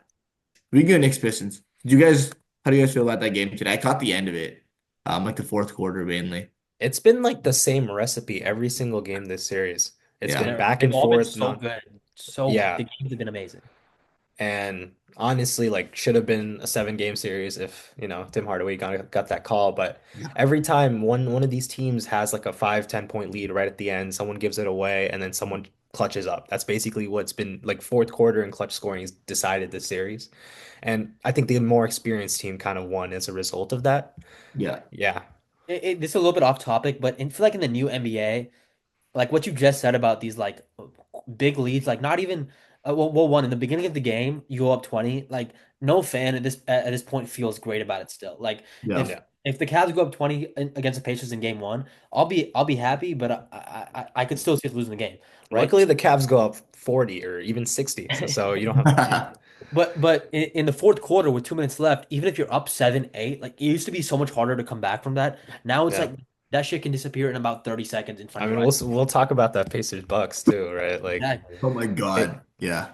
We can go Knicks Pistons. How do you guys feel about that game today? I caught the end of it, like the fourth quarter mainly. It's been like the same recipe every single game this series. It's been Yeah. back They've and all been forth, so non good. So yeah. the games have been amazing. And honestly, like should have been a 7 game series if, Tim Hardaway got that call. But Yeah. every time one of these teams has like a 5, 10 point lead right at the end, someone gives it away and then someone clutches up. That's basically what's been like fourth quarter and clutch scoring has decided this series. And I think the more experienced team kind of won as a result of that. Yeah. Yeah. This is a little bit off topic, but I feel like in the new NBA, like what you just said about these like big leads, like not even one in the beginning of the game, you go up 20, like no fan at this point feels great about it still. Like Yeah. if Yeah. if the Cavs go up 20 against the Pacers in game one, I'll be happy, but I could still see us losing the game, right? Luckily the Cavs go up 40 or even 60. So you don't have But in the fourth quarter with 2 minutes left, even if you're up 7-8, like it used to be so much harder to come back from that. Now it's yeah. like that shit can disappear in about 30 seconds in front I of your mean, eyes. we'll talk about that Pacers Bucks too, right? Like Exactly. Oh my it God. Yeah.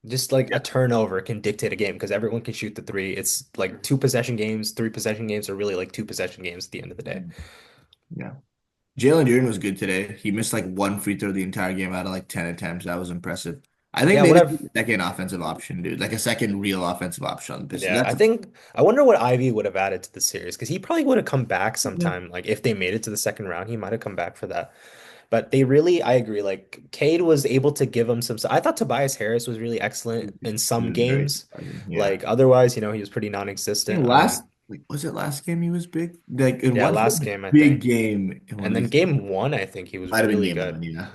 just like Yeah. a turnover can dictate a game because everyone can shoot the three. It's like 2 possession games, 3 possession games are really like 2 possession games at the end of the day. Yeah. Jalen Duren was good today. He missed like one free throw the entire game out of like 10 attempts. That was impressive. I think Yeah, they what just need I've a second offensive option, dude. Like a second real offensive option on the Pistons. yeah, That's I wonder what Ivy would have added to the series because he probably would have come back sometime. Like if they made it to the second round, he might have come back for that. But they really, I agree. Like Cade was able to give him some. I thought Tobias Harris was really excellent in he some was very games. surprising. Yeah. Like otherwise, he was pretty I think non-existent. like was it last game he was big? Like in Yeah, what last game I big think, game in one and of then these games? game one, I think he was Might have been really game good. one, yeah.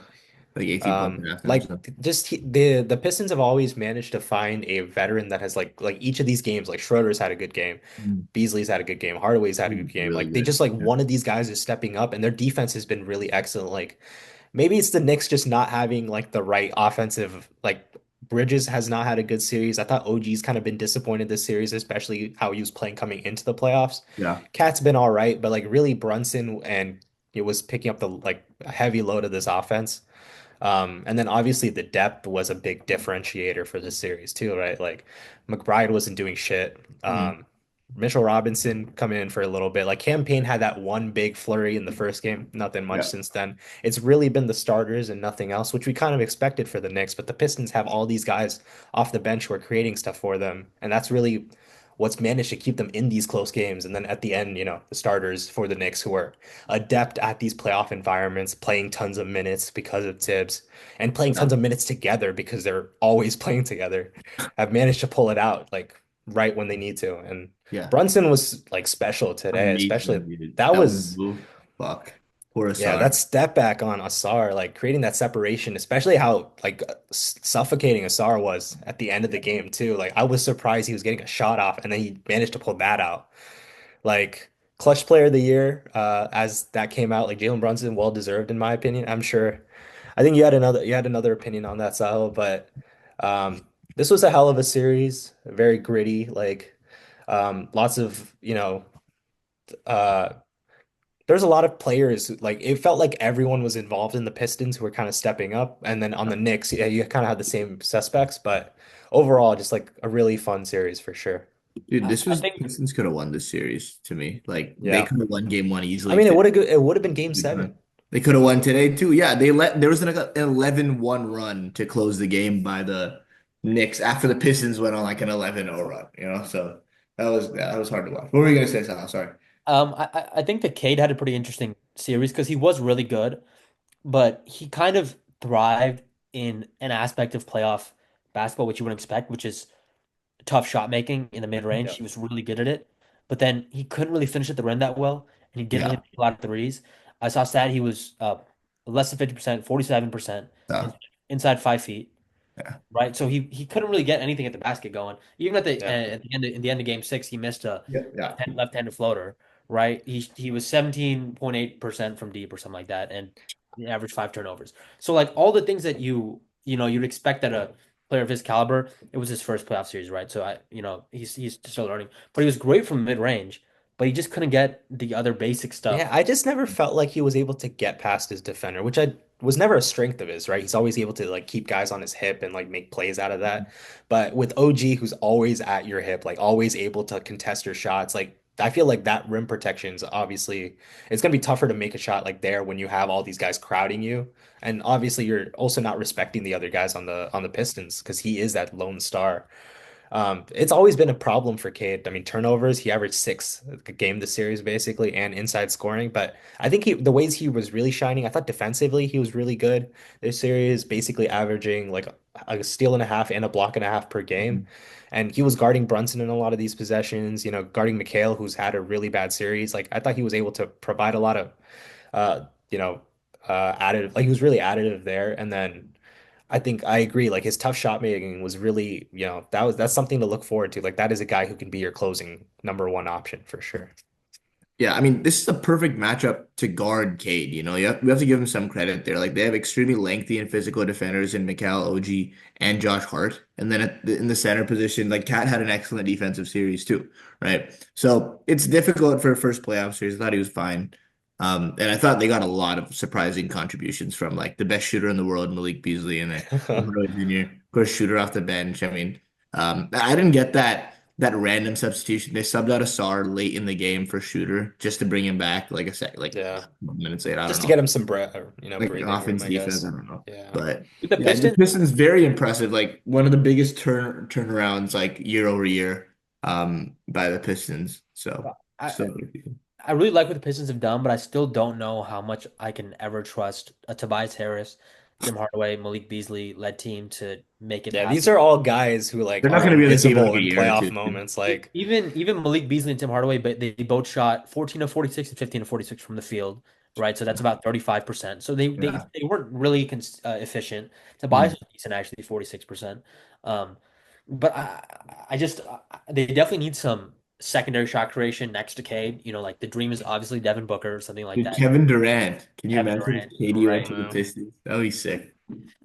Like 18 points at halftime or Like something. just the Pistons have always managed to find a veteran that has like each of these games. Like Schroeder's had a good game, Mm. Beasley's had a good game, Hardaway's had a good game. Really Like they good. just like Yeah. one of these guys is stepping up, and their defense has been really excellent. Like maybe it's the Knicks just not having like the right offensive. Like Bridges has not had a good series. I thought OG's kind of been disappointed this series, especially how he was playing coming into the playoffs. Yeah. Cat's been all right, but like really Brunson and it was picking up the like heavy load of this offense. And then obviously the depth was a big differentiator for this series too, right? Like McBride wasn't doing shit. Mm. Mitchell Robinson coming in for a little bit. Like Campaign had that one big flurry in the first game. Nothing much Yeah. since then. It's really been the starters and nothing else, which we kind of expected for the Knicks. But the Pistons have all these guys off the bench who are creating stuff for them, and that's really what's managed to keep them in these close games. And then at the end, the starters for the Knicks who are adept at these playoff environments, playing tons of minutes because of Tibbs and playing Yeah. tons of minutes together because they're always playing together, have managed to pull it out like right when they need to. And Yeah. Brunson was like special today, especially Amazing, dude. that That one was move. Fuck. Poor yeah, Asar. that step back on Asar, like creating that separation, especially how like suffocating Asar was at the end of the game too. Like I was surprised he was getting a shot off and then he managed to pull that out. Like clutch player of the year, as that came out, like Jalen Brunson, well deserved in my opinion. I'm sure. I think you had another opinion on that, Sahil, but this was a hell of a series, very gritty, like lots of, uh there's a lot of players, like it felt like everyone was involved in the Pistons who were kind of stepping up. And then on the Knicks, yeah, you kind of had the same suspects, but overall, just like a really fun series for sure. Dude, I this I was think Pistons could have won this series to me. Like they Yeah. could have won game one I easily mean, today. it would have been game seven. They could have won today too. Yeah, there was like an 11-1 run to close the game by the Knicks after the Pistons went on like an 11-0 run, So that was hard to watch. What were you gonna say, Sal? Sorry. I think that Cade had a pretty interesting series because he was really good, but he kind of thrived in an aspect of playoff basketball, which you wouldn't expect, which is tough shot making in the mid range. Yeah. He was really good at it, but then he couldn't really finish at the rim that well, and he didn't really Yeah. make a lot of threes. I saw stat he was less than 50%, 47% in, So, inside 5 feet. yeah. Right, so he couldn't really get anything at the basket going. Even Yeah. at the end in the end of game 6, he missed a Yeah. Yeah. left-handed floater. Right, he was 17.8% from deep or something like that, and he averaged 5 turnovers. So like all the things that you'd expect that a player of his caliber. It was his first playoff series, right? So he's still learning, but he was great from mid range, but he just couldn't get the other basic Yeah, stuff. I just never felt like he was able to get past his defender, which I was never a strength of his, right? He's always able to like keep guys on his hip and like make plays out of that. But with OG, who's always at your hip, like always able to contest your shots, like I feel like that rim protection is obviously it's gonna be tougher to make a shot like there when you have all these guys crowding you. And obviously you're also not respecting the other guys on the Pistons because he is that lone star. It's always been a problem for Cade. I mean, turnovers, he averaged six a game this series basically, and inside scoring. But I think the ways he was really shining, I thought defensively he was really good this series, basically averaging like a steal and a half and a block and a half per game. And he was guarding Brunson in a lot of these possessions, guarding McHale, who's had a really bad series. Like I thought he was able to provide a lot of uh, additive, like he was really additive there. And then I think I agree. Like his tough shot making was really, that's something to look forward to. Like that is a guy who can be your closing number one option for sure. Yeah, I mean, this is a perfect matchup to guard Cade. We have to give him some credit there. Like they have extremely lengthy and physical defenders in Mikal, OG, and Josh Hart. And then in the center position, like Cat had an excellent defensive series too, right? So it's difficult for a first playoff series. I thought he was fine. And I thought they got a lot of surprising contributions from like the best shooter in the world, Malik Beasley, and then Roy Jr., of course, shooter off the bench. I mean, I didn't get that random substitution. They subbed out Asar late in the game for Shooter just to bring him back like a sec, like Yeah. minutes later. I don't Just to know, get him some like breathing room, offense, I defense. I guess. don't know, Yeah. but With the yeah, the Pistons, Pistons very impressive. Like one of the biggest turnarounds like year over year, by the Pistons. So I so I really like what the Pistons have done, but I still don't know how much I can ever trust a Tobias Harris, Tim Hardaway, Malik Beasley led team to make it Yeah, past these are all guys who like they're not are going to be on the team in like invisible a in year or playoff two. moments. Like, even Malik Beasley and Tim Hardaway, but they both shot 14 of 46 and 15 of 46 from the field, right? So that's about 35%. So Yeah. they weren't really efficient. Tobias Mm. was decent actually, 46%. Um, but I just they definitely need some secondary shot creation next to Cade. Like the dream is obviously Devin Booker or something like Dude, that. Kevin Durant. Can you Kevin imagine Durant, if KD went right? to the well, Pistons? That would be sick.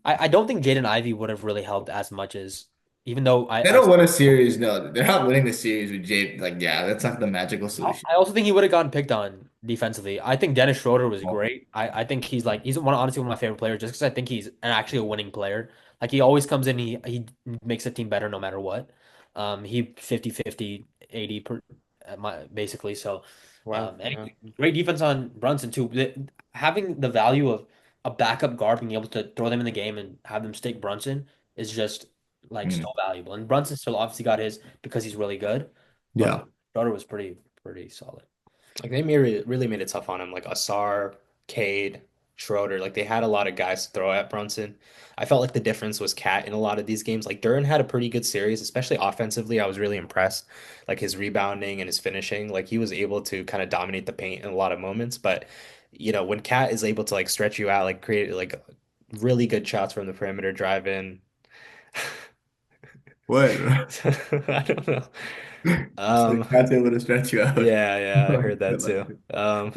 I don't think Jaden Ivey would have really helped as much as even though They don't win a series. No, they're not winning the series with Jay. Like, yeah, that's not the magical solution. I also think he would have gotten picked on defensively. I think Dennis Schroeder was great. I think he's honestly one of my favorite players just because I think he's actually a winning player. Like he always comes in, he makes the team better no matter what. He 50-50, 80 per basically. So wow. and Yeah. great defense on Brunson too. Having the value of a backup guard being able to throw them in the game and have them stick Brunson is just like so Mm. valuable. And Brunson still obviously got his because he's really good, but Yeah. Schroeder was pretty solid. Like they really made it tough on him. Like Asar, Cade, Schroeder. Like they had a lot of guys to throw at Brunson. I felt like the difference was Cat in a lot of these games. Like Duran had a pretty good series, especially offensively. I was really impressed. Like his rebounding and his finishing. Like he was able to kind of dominate the paint in a lot of moments. But when Cat is able to like stretch you out, like create like really good shots from the perimeter, drive in. What? I don't know. So Um, Cat's able to stretch you out. yeah, I heard that too.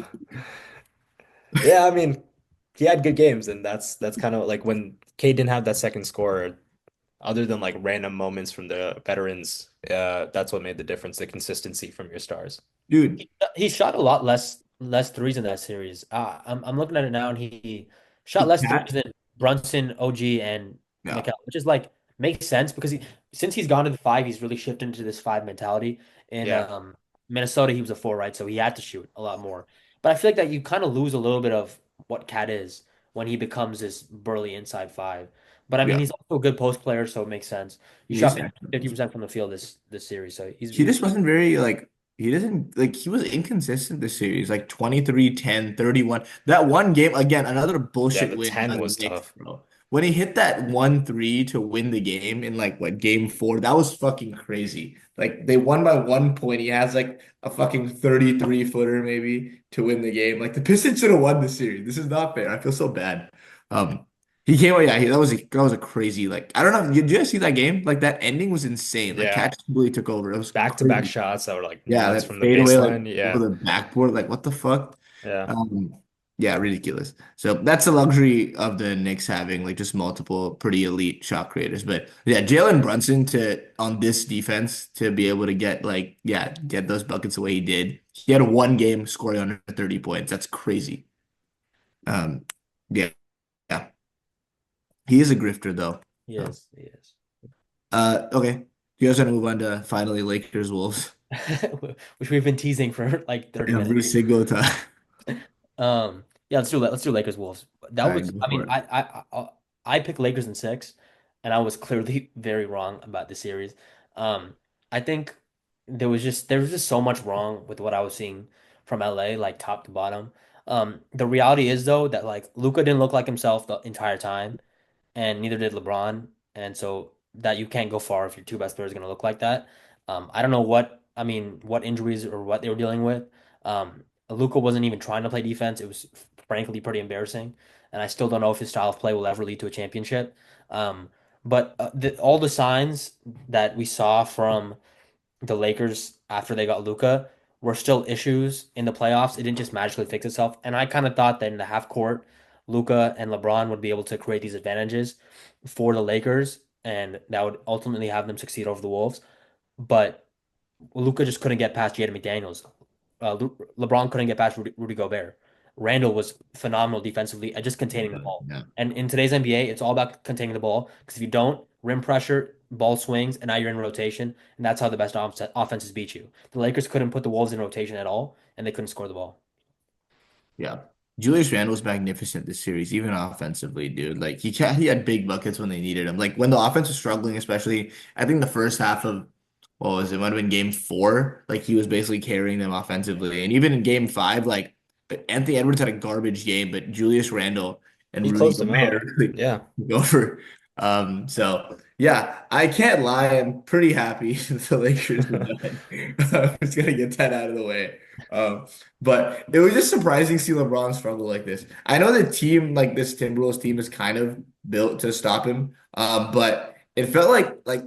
Yeah, I mean, he had good games, and that's kind of like when Cade didn't have that second scorer, other than like random moments from the veterans, that's what made the difference, the consistency from your stars. Dude, He shot a lot less threes in that series. I'm looking at it now, and he shot less threes Cat. than Brunson, OG, and Yeah. McCall, which is like makes sense because since he's gone to the five, he's really shifted into this five mentality. In Yeah. Minnesota, he was a four, right? So he had to shoot a lot more. But I feel like that you kind of lose a little bit of what Cat is when he becomes this burly inside five. But I mean, Yeah. he's also a good post player, so it makes sense. He He is shot excellent. 50% from the field this series, so He just wasn't very like He doesn't like he was inconsistent this series, like 23, 10, 31. That one game, again, another Yeah, bullshit the win 10 by the was Knicks, tough. bro. When he hit that 1-3 to win the game in like what game four, that was fucking crazy. Like they won by 1 point. He has like a fucking 33 footer maybe to win the game. Like the Pistons should have won the series. This is not fair. I feel so bad. Um he came out, yeah, that was a crazy like I don't know. Did you guys see that game? Like that ending was insane. Like Yeah. Cat really took over. It was Back-to-back crazy. shots that were like Yeah, nuts that from the fadeaway like baseline. over Yeah. the backboard, like what the fuck? Yeah. Um, yeah, ridiculous. So that's the luxury of the Knicks having like just multiple pretty elite shot creators. But yeah, Jalen Brunson to on this defense to be able to get like get those buckets the way he did. He had one game scoring under 30 points. That's crazy. Um, yeah, yeah. He is a grifter though. So, Yes, yes. okay. You guys want to move on to finally Lakers Wolves? Which we've been teasing for like 30 minutes. Every single time. Yeah, let's do that. Let's do Lakers Wolves. That All right, was, go I for mean, it. I picked Lakers in six, and I was clearly very wrong about the series. I think there was just so much wrong with what I was seeing from LA, like top to bottom. The reality is though that like Luka didn't look like himself the entire time, and neither did LeBron. And so that you can't go far if your two best players are going to look like that. I don't know what injuries or what they were dealing with. Luka wasn't even trying to play defense. It was frankly pretty embarrassing. And I still don't know if his style of play will ever lead to a championship. Um, but all the signs that we saw from the Lakers after they got Luka were still issues in the playoffs. It didn't just magically fix itself. And I kind of thought that in the half court, Luka and LeBron would be able to create these advantages for the Lakers, and that would ultimately have them succeed over the Wolves. But Luka just couldn't get past Jaden McDaniels. LeBron couldn't get past Rudy Gobert. Randall was phenomenal defensively at just containing the ball. Yeah. And in today's NBA, it's all about containing the ball because if you don't, rim pressure, ball swings, and now you're in rotation, and that's how the best offenses beat you. The Lakers couldn't put the Wolves in rotation at all, and they couldn't score the ball. Yeah. Julius Randle's magnificent this series, even offensively, dude. Like he had big buckets when they needed him. Like when the offense was struggling, especially I think the first half of what was it? Might have been game four. Like he was basically carrying them offensively. And even in game five, like Anthony Edwards had a garbage game, but Julius Randle and He Rudy closed him Gobert out. really Yeah. go for. So yeah, I can't lie. I'm pretty happy the Lakers are done. I'm just gonna get that out of the way. Um, but it was just surprising to see LeBron struggle like this. I know the team, like this Timberwolves team, is kind of built to stop him. But it felt like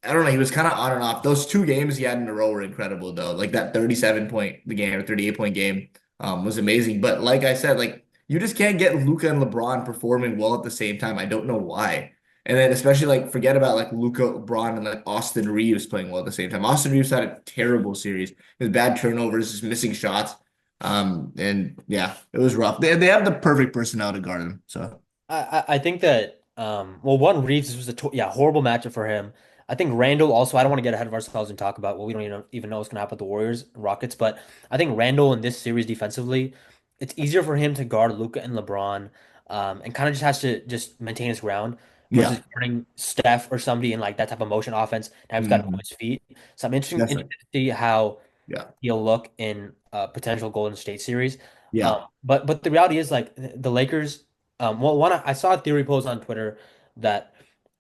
I don't know, he was kind of on and off. Those two games he had in a row were incredible though. Like that 37 point the game or 38-point game was amazing. But like I said, like you just can't get Luca and LeBron performing well at the same time. I don't know why. And then especially like forget about like Luca, LeBron, and like Austin Reeves playing well at the same time. Austin Reeves had a terrible series with bad turnovers, just missing shots. And yeah, it was rough. They have the perfect personnel to guard him. So I think that well, one Reeves was horrible matchup for him. I think Randall also. I don't want to get ahead of ourselves and talk about what we don't even know what's going to happen with the Warriors and Rockets, but I think Randall in this series defensively, it's easier for him to guard Luka and LeBron, and kind of just has to just maintain his ground versus yeah, guarding Steph or somebody in like that type of motion offense. Now he's got to move mhm, his feet. So I'm interested definitely. to see how Yeah, he'll look in a potential Golden State series. yeah, But the reality is like the Lakers. Well, one I saw a theory post on Twitter that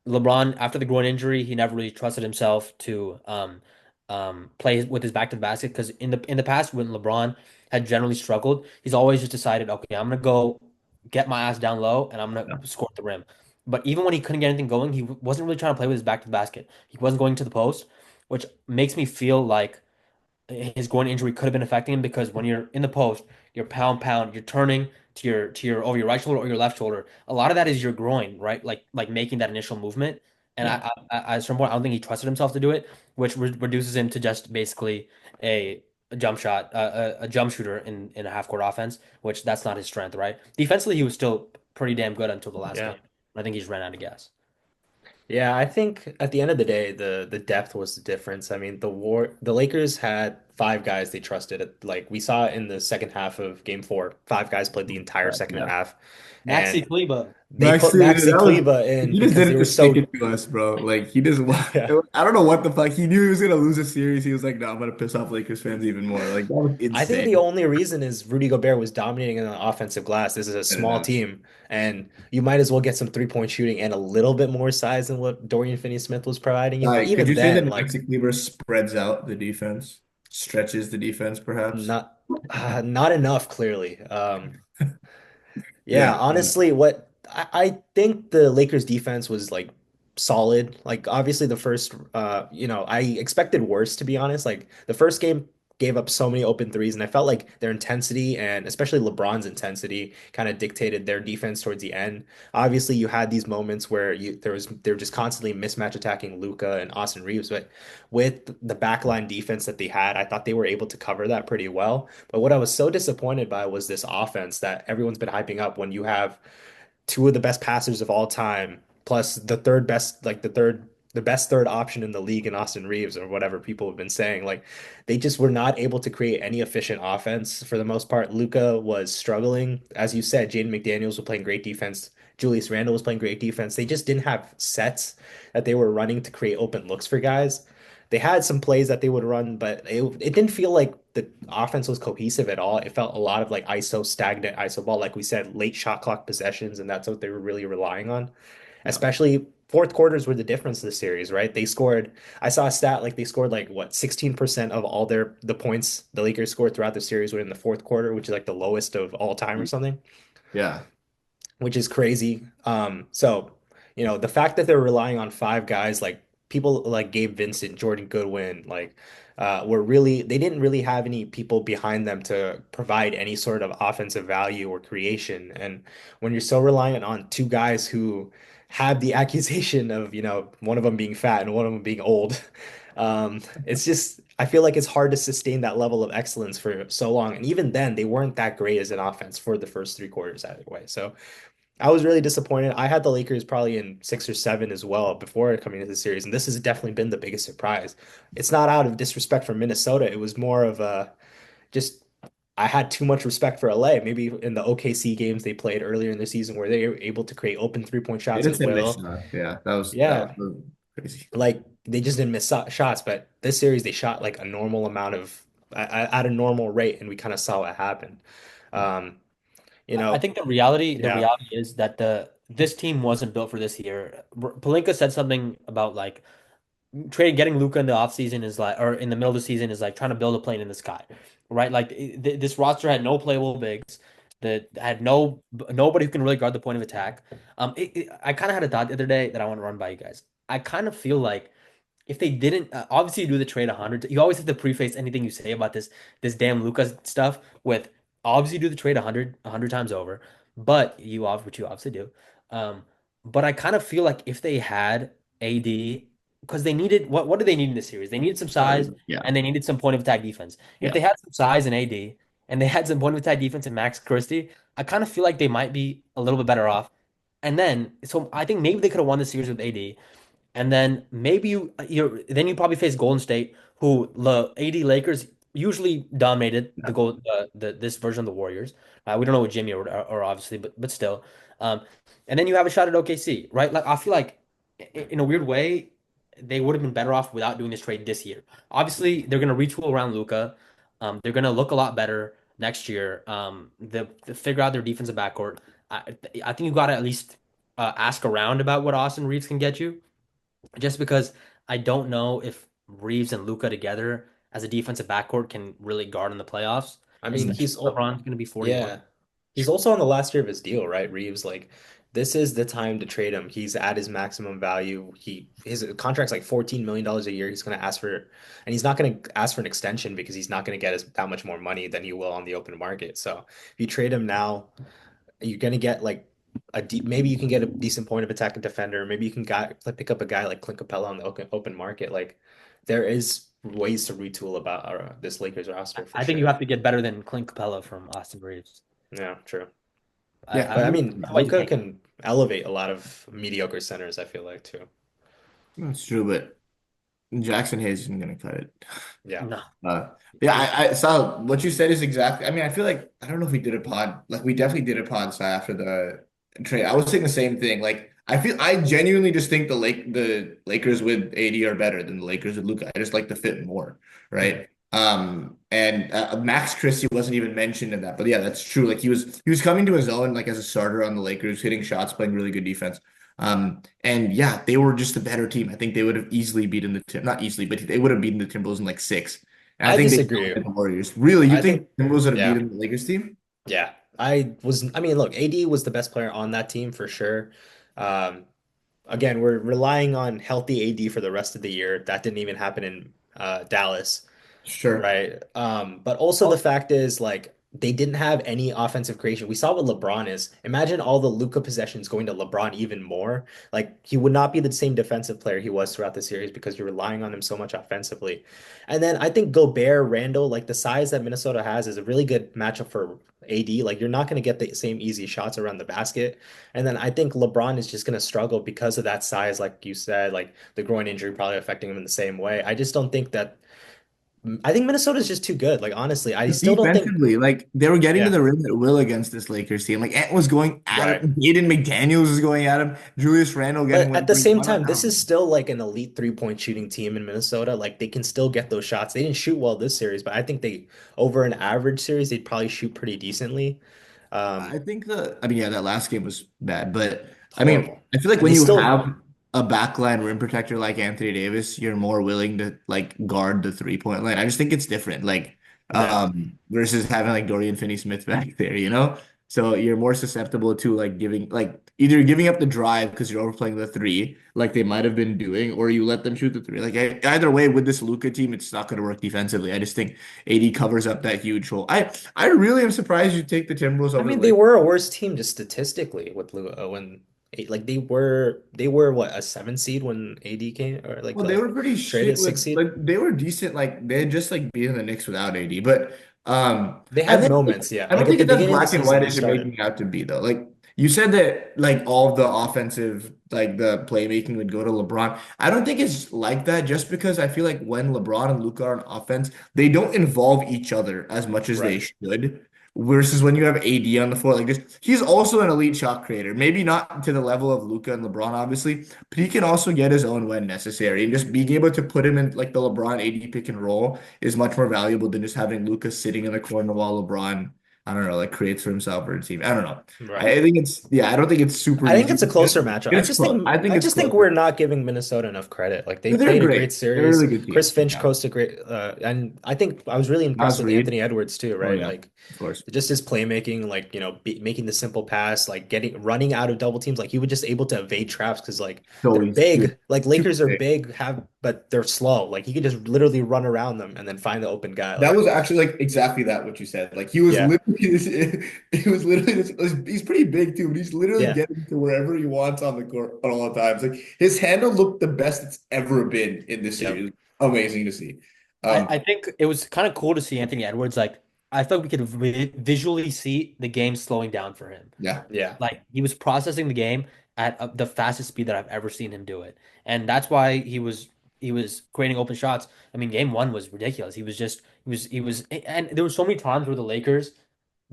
LeBron after the groin injury he never really trusted himself to play with his back to the basket because in the past when LeBron had generally struggled he's always just decided okay I'm gonna go get my ass down low and I'm gonna yeah, score at the rim. But even when he couldn't get anything going, he wasn't really trying to play with his back to the basket. He wasn't going to the post, which makes me feel like his groin injury could have been affecting him because when you're in the post, you're pound, you're turning to your over your right shoulder or your left shoulder. A lot of that is your groin, right? Like making that initial movement. And yeah. at some point, I don't think he trusted himself to do it, which reduces him to just basically a jump shot, a jump shooter in a half court offense, which that's not his strength, right? Defensively, he was still pretty damn good until the last Yeah. game. I think he's ran out of gas. Yeah, I think at the end of the day, the depth was the difference. I mean, the Lakers had five guys they trusted. Like we saw in the second half of game four, five guys played the entire second Yeah. half, Maxi and Kleba. they put Maxi, Maxi that was Kleba in he just because did they it were to stick so it to us, bro. Like he just yeah. I don't know what the fuck. He knew he was gonna lose a series. He was like, "No, I'm gonna piss off Lakers fans even more." Like that was I think the insane. only reason is Rudy Gobert was dominating in the offensive glass. This is a Get it small out. team, and you might as well get some three-point shooting and a little bit more size than what Dorian Finney-Smith was providing you. But Could even you say that then, like Maxi Kleber spreads out the defense, stretches the defense, perhaps? not not enough, clearly. Yeah, Yeah. honestly, what I think the Lakers defense was like solid. Like obviously the first I expected worse to be honest. Like the first game gave up so many open threes and I felt like their intensity and especially LeBron's intensity kind of dictated their defense towards the end. Obviously you had these moments where they're just constantly mismatch attacking Luca and Austin Reeves, but with the backline defense that they had, I thought they were able to cover that pretty well. But what I was so disappointed by was this offense that everyone's been hyping up when you have two of the best passers of all time, plus the third best, like the best third option in the league in Austin Reeves or whatever people have been saying. Like they just were not able to create any efficient offense for the most part. Luca was struggling. As you said, Jaden McDaniels was playing great defense. Julius Randle was playing great defense. They just didn't have sets that they were running to create open looks for guys. They had some plays that they would run, but it didn't feel like the offense was cohesive at all. It felt a lot of like ISO, stagnant ISO ball, like we said, late shot clock possessions, and that's what they were really relying on. Yeah. Especially fourth quarters were the difference this series, right? They scored, I saw a stat like they scored like what, 16% of all the points the Lakers scored throughout the series were in the fourth quarter, which is like the lowest of all time or something, Yeah. which is crazy. The fact that they're relying on five guys like people like Gabe Vincent, Jordan Goodwin, were really they didn't really have any people behind them to provide any sort of offensive value or creation. And when you're so reliant on two guys who have the accusation of, one of them being fat and one of them being old, it's just I feel like it's hard to sustain that level of excellence for so long. And even then, they weren't that great as an offense for the first three quarters either way. So I was really disappointed. I had the Lakers probably in six or seven as well before coming into the series, and this has definitely been the biggest surprise. It's not out of disrespect for Minnesota. It was more of a just I had too much respect for LA. Maybe in the OKC games they played earlier in the season where they were able to create open three-point They shots didn't as say miss well. shot. Yeah, that was Yeah, crazy. like they just didn't miss shots, but this series they shot like a normal amount of at a normal rate, and we kind of saw what happened. Um, you I know, think the yeah. reality is that the this team wasn't built for this year. Palinka said something about like getting Luca in the offseason is like, or in the middle of the season is like trying to build a plane in the sky, right? Like this roster had no playable bigs, that had nobody who can really guard the point of attack. I kind of had a thought the other day that I want to run by you guys. I kind of feel like if they didn't, obviously you do the trade 100. You always have to preface anything you say about this damn Lucas stuff with obviously do the trade 100 times over, but which you obviously do. Um, but I kind of feel like if they had AD, because they needed what do they need in this series? They needed some size Yeah. and they needed some point of attack defense. If Yeah. they had some size in AD and they had some point of attack defense in Max Christie, I kind of feel like they might be a little bit better off. And then, so I think maybe they could have won the series with AD. And then maybe you probably face Golden State, who the AD Lakers usually dominated the Yeah. gold this version of the Warriors. We don't know with Jimmy or obviously, but still. Um, and then you have a shot at OKC, right? Like I feel like in a weird way, they would have been better off without doing this trade this year. Obviously, they're gonna retool around Luca. They're gonna look a lot better next year. They figure out their defensive backcourt. I think you got to at least ask around about what Austin Reeves can get you just because I don't know if Reeves and Luca together as a defensive backcourt can really guard in the playoffs, I mean, especially if LeBron's going to be 41. yeah. He's also on the last year of his deal, right? Reeves, like this is the time to trade him. He's at his maximum value. His contract's like $14 million a year. He's gonna ask for and he's not gonna ask for an extension because he's not gonna get that much more money than you will on the open market. So if you trade him now, you're gonna get like maybe you can get a decent point of attack and defender. Maybe you can pick up a guy like Clint Capella on the open market. Like there is ways to retool about this Lakers roster for I think you sure. have to get better than Clint Capella from Austin Reeves. Yeah, true. Yeah. But I mean, Otherwise you Luca can't. can elevate a lot of mediocre centers, I feel like too. That's true, but Jackson Hayes isn't gonna cut it. Yeah. No. Uh, yeah, I saw what you said is exactly. I mean, I feel like I don't know if we did a pod. Like we definitely did a pod so after the trade. I was saying the same thing. Like I genuinely just think the Lakers with AD are better than the Lakers with Luca. I just like the fit more, Mhm. right? And Max Christie wasn't even mentioned in that, but yeah, that's true. Like he was coming to his own like as a starter on the Lakers, hitting shots, playing really good defense. And yeah, they were just a better team. I think they would have easily beaten not easily, but they would have beaten the Timberwolves in like six. And I I think they disagree. dominated the Warriors. Really, you I think think, the Timberwolves would have yeah, beaten the Lakers team? yeah. I mean, look, AD was the best player on that team for sure. Um, Again, we're relying on healthy AD for the rest of the year. That didn't even happen in Dallas. Sure. Right. But also the fact is like they didn't have any offensive creation. We saw what LeBron is. Imagine all the Luka possessions going to LeBron even more. Like he would not be the same defensive player he was throughout the series because you're relying on him so much offensively. And then I think Gobert, Randall, like the size that Minnesota has is a really good matchup for AD. Like you're not going to get the same easy shots around the basket. And then I think LeBron is just going to struggle because of that size, like you said, like the groin injury probably affecting him in the same way. I just don't think that I think Minnesota's just too good. Like honestly, I still don't think. Defensively, like they were getting to Yeah, the rim at will against this Lakers team. Like Ant was going at right. him, Aiden McDaniels was going at him, Julius Randle getting But at the whatever he same wanted. time, I this don't is know. still like an elite three-point shooting team in Minnesota. Like they can still get those shots. They didn't shoot well this series, but I think they over an average series, they'd probably shoot pretty decently. I Um, think I mean, yeah, that last game was bad, but I mean, Horrible. I feel like And when they you still, have a backline rim protector like Anthony Davis, you're more willing to like guard the 3-point line. I just think it's different, like, yeah, versus having like Dorian Finney-Smith back there, you know? So you're more susceptible to like either giving up the drive because you're overplaying the three, like they might have been doing, or you let them shoot the three. Like either way, with this Luka team, it's not going to work defensively. I just think AD covers up that huge hole. I really am surprised you take the Timberwolves I over the mean, they Lakers. were a worse team just statistically with when like they were what a 7 seed when AD came or like Well, they were pretty traded shit six with seed. like they were decent. Like they had just like beaten the Knicks without AD, but They I had think moments, yeah. I don't Like at think the it's as beginning of the black and season, white they as you're started. making it out to be though. Like you said that like all of the offensive like the playmaking would go to LeBron. I don't think it's like that just because I feel like when LeBron and Luka are on offense, they don't involve each other as much as they Right. should. Versus when you have AD on the floor, like this, he's also an elite shot creator. Maybe not to the level of Luka and LeBron, obviously, but he can also get his own when necessary. And just being able to put him in like the LeBron AD pick and roll is much more valuable than just having Luka sitting in the corner while LeBron, I don't know, like creates for himself or a team. I don't know. Right. I think I don't think it's super I think easy. it's a closer matchup. It's close. I think I it's just think close. we're not giving Minnesota enough credit. Like they But they're played a great great. They're a series. really good Chris team. Finch Yeah. coached a great and I think I was really impressed Nas with Reed. Anthony Edwards too, Oh right? yeah, Like of course. just his playmaking, like, making the simple pass, like getting running out of double teams, like he was just able to evade traps because like So they're he's big. Like too Lakers are big. big, have but they're slow. Like he could just literally run around them and then find the open guy. That Like, was actually like exactly that what you said. Like he was yeah, literally he was literally he's pretty big too, but he's literally yeah, getting to wherever he wants on the court at all times. Like his handle looked the best it's ever been in this yep, series. Amazing to see. I think it was kind of cool to see Anthony Edwards. Like, I thought we could visually see the game slowing down for him. Yeah. yeah, Like, he was processing the game at the fastest speed that I've ever seen him do it, and that's why he was creating open shots. I mean, game one was ridiculous. He was, and there were so many times where the Lakers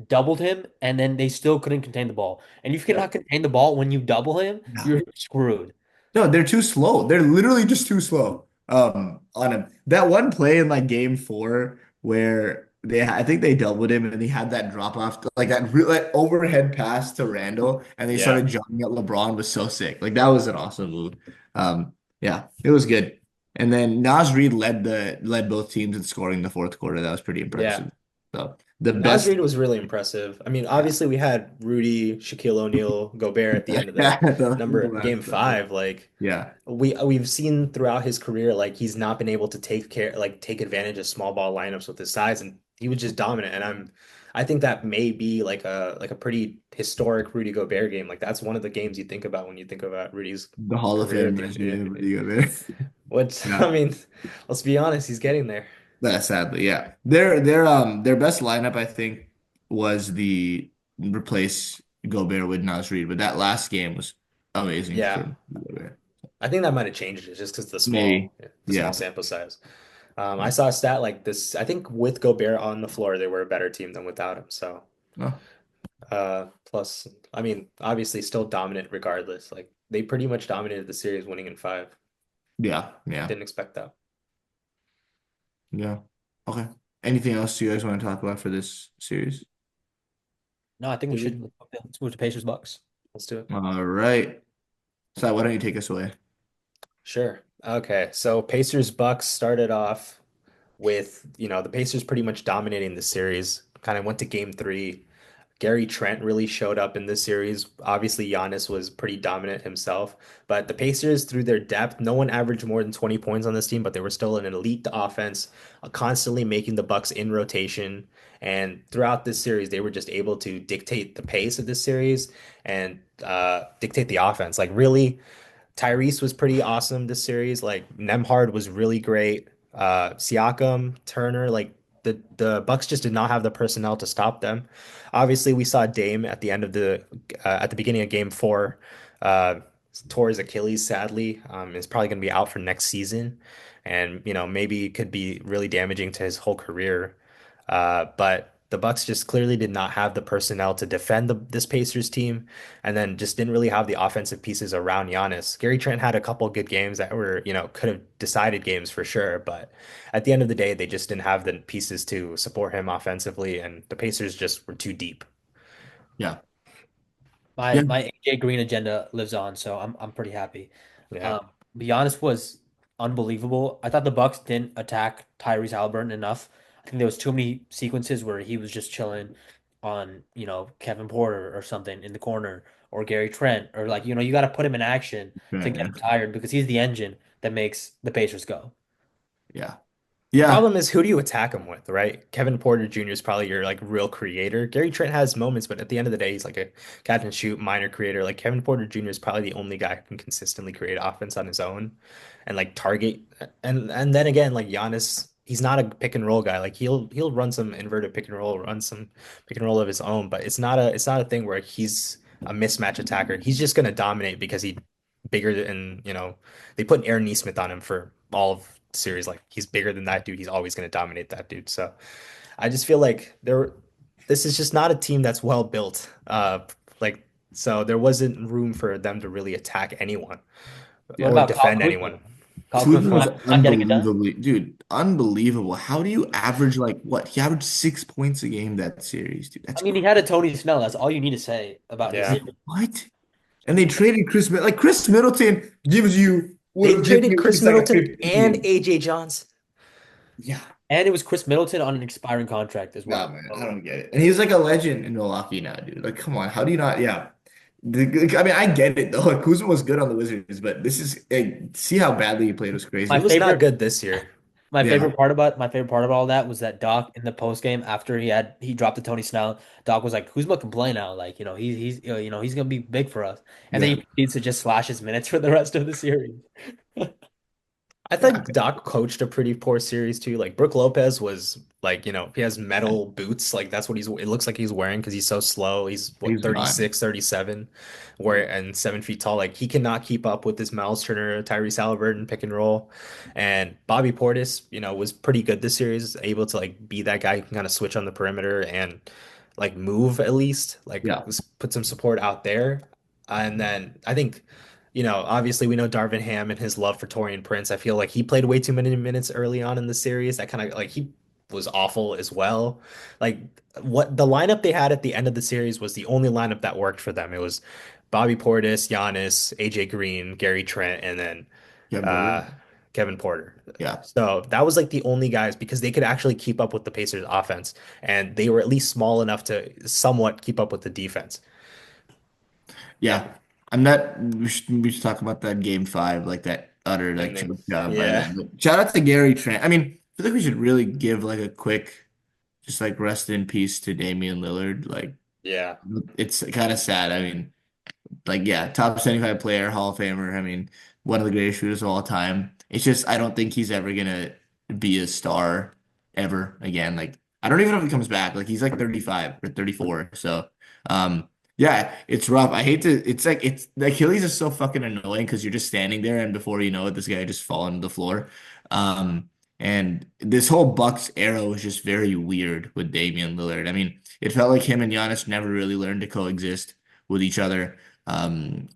doubled him, and then they still couldn't contain the ball. And if you cannot yep, contain the ball when you double him, Yeah. you're screwed. No, they're too slow. They're literally just too slow. On him. That one play in like game four where I think they doubled him and he had that drop off, like that like overhead pass to Randall, and they yeah. started jogging at LeBron was so sick. Like that was an awesome move. Yeah, it was good. And then Nas Reed led both teams in scoring the fourth quarter. That was pretty Yeah. impressive. So the Nas best, Reed was really impressive. I mean, yeah, obviously we had Rudy, Shaquille O'Neal, Gobert at the end of the yeah, the number last game double. five. Like Yeah. we've seen throughout his career, like he's not been able to take advantage of small ball lineups with his size, and he was just dominant. And I think that may be like a pretty historic Rudy Gobert game. Like that's one of the games you think about when you think about Rudy's The Hall of career Fame at the mentioned in the NBA. video there. Which Yeah. I mean, let's be honest, he's getting there. Sadly, yeah. Their best lineup, I think, was the replace Gobert with Nas Reed, but that last game was amazing Yeah. from Gobert. I think that might have changed it just because the small. Maybe. small Yeah. sample size. I saw a stat like this. I think with Gobert on the floor, they were a better team than without him. So, Oh, plus, I mean, obviously still dominant regardless. Like they pretty much dominated the series, winning in five. yeah. Yeah. Didn't expect that. Yeah. Okay. Anything else you guys want to talk about for this series? No, I think we Did we? should let's move to Pacers Bucks. Let's do it. All right. So why don't you take us away? Sure. Okay. So Pacers Bucks started off with, the Pacers pretty much dominating the series. Kind of went to game three. Gary Trent really showed up in this series. Obviously, Giannis was pretty dominant himself, but the Pacers, through their depth, no one averaged more than 20 points on this team, but they were still an elite offense, constantly making the Bucks in rotation. And throughout this series, they were just able to dictate the pace of this series and dictate the offense. Like, really, Tyrese was pretty awesome this series. Like Nemhard was really great. Siakam, Turner, like the Bucks just did not have the personnel to stop them. Obviously, we saw Dame at the end of the at the beginning of Game Four, uh, tore his Achilles. Sadly, is probably going to be out for next season, and maybe it could be really damaging to his whole career. But the Bucks just clearly did not have the personnel to defend this Pacers team, and then just didn't really have the offensive pieces around Giannis. Gary Trent had a couple good games that were, could have decided games for sure, but at the end of the day, they just didn't have the pieces to support him offensively, and the Pacers just were too deep. Yeah. My Yeah. my AJ Green agenda lives on, so I'm pretty happy. Yeah. Um, Giannis was unbelievable. I thought the Bucks didn't attack Tyrese Halliburton enough. I think there was too many sequences where he was just chilling on, Kevin Porter or something in the corner or Gary Trent or like, you got to put him in action to Right, get yeah. him tired because he's the engine that makes the Pacers go. Yeah. The Yeah. problem is, who do you attack him with, right? Kevin Porter Jr. is probably your like real creator. Gary Trent has moments, but at the end of the day, he's like a catch and shoot minor creator. Like Kevin Porter Jr. is probably the only guy who can consistently create offense on his own and like target. And then again, like Giannis, he's not a pick and roll guy. Like he'll run some inverted pick and roll, run some pick and roll of his own, but it's not a thing where he's a mismatch attacker. He's just gonna dominate because he bigger than, they put Aaron Nesmith on him for all of the series. Like he's bigger than that dude. He's always going to dominate that dude. So I just feel like this is just not a team that's well built. So there wasn't room for them to really attack anyone What Yeah. or about Kyle defend Kuzma? anyone. Kyle Kuzma Kuzma was not getting it done? unbelievably, dude, unbelievable. How do you average like what? He averaged 6 points a game that series, dude. I That's mean, he had a Tony Snell. That's all you need to say about his Yeah. series. what? And they traded like Chris Middleton gives you would They have given traded you at Chris least like a Middleton 15. and AJ Johnson. Yeah. And it was Chris Middleton on an expiring contract as Nah, well. man, I So, don't get it. And he's like a legend in Milwaukee now, dude. Like, come on, how do you not? Yeah. I mean, I get it though. Like, Kuzma was good on the Wizards, but this is see how badly he played was my He crazy. was not favorite good this year. Yeah, my favorite part about all that was that Doc in the post game after he dropped the Tony Snell, Doc was like, Kuzma can play now. Like, he's gonna be big for us. And then yeah, he needs to just slash his minutes for the rest of the series. I yeah, think Doc coached a pretty poor series too. Like Brooke Lopez was like, he has metal boots. Like that's what it looks like he's wearing because he's so slow. He's what, he's not. 36, 37, where and 7 feet tall. Like he cannot keep up with this Miles Turner, Tyrese Halliburton pick and roll. And Bobby Portis, was pretty good this series, able to like be that guy who can kind of switch on the perimeter and like move at least, like Yeah, put some support out there. And then I think obviously we know Darvin Ham and his love for Torian Prince. I feel like he played way too many minutes early on in the series. That kind of like he was awful as well. Like what the lineup they had at the end of the series was the only lineup that worked for them. It was Bobby Portis, Giannis, AJ Green, Gary Trent, and then Kevin Porter. uh Kevin Porter. Yeah, So that was like the only guys because they could actually keep up with the Pacers offense and they were at least small enough to somewhat keep up with the defense. yeah. I'm not. We should talk about that game 5, like that utter like Ending. choke job by Yeah. them. But shout out to Gary Trent. I mean, I feel like we should really give like a quick, just like rest in peace to Damian Lillard. Like Yeah. it's kind of sad. I mean, like yeah, top 75 player, Hall of Famer. I mean, one of the greatest shooters of all time. It's just I don't think he's ever gonna be a star ever again. Like I don't even know if he comes back. Like he's like 35 or 34. So um Yeah, it's rough. I hate to. It's like it's the Achilles is so fucking annoying because you're just standing there, and before you know it, this guy just falling to the floor. And this whole Bucks era was just very weird with Damian Lillard. I mean, it felt like him and Giannis never really learned to coexist with each other. And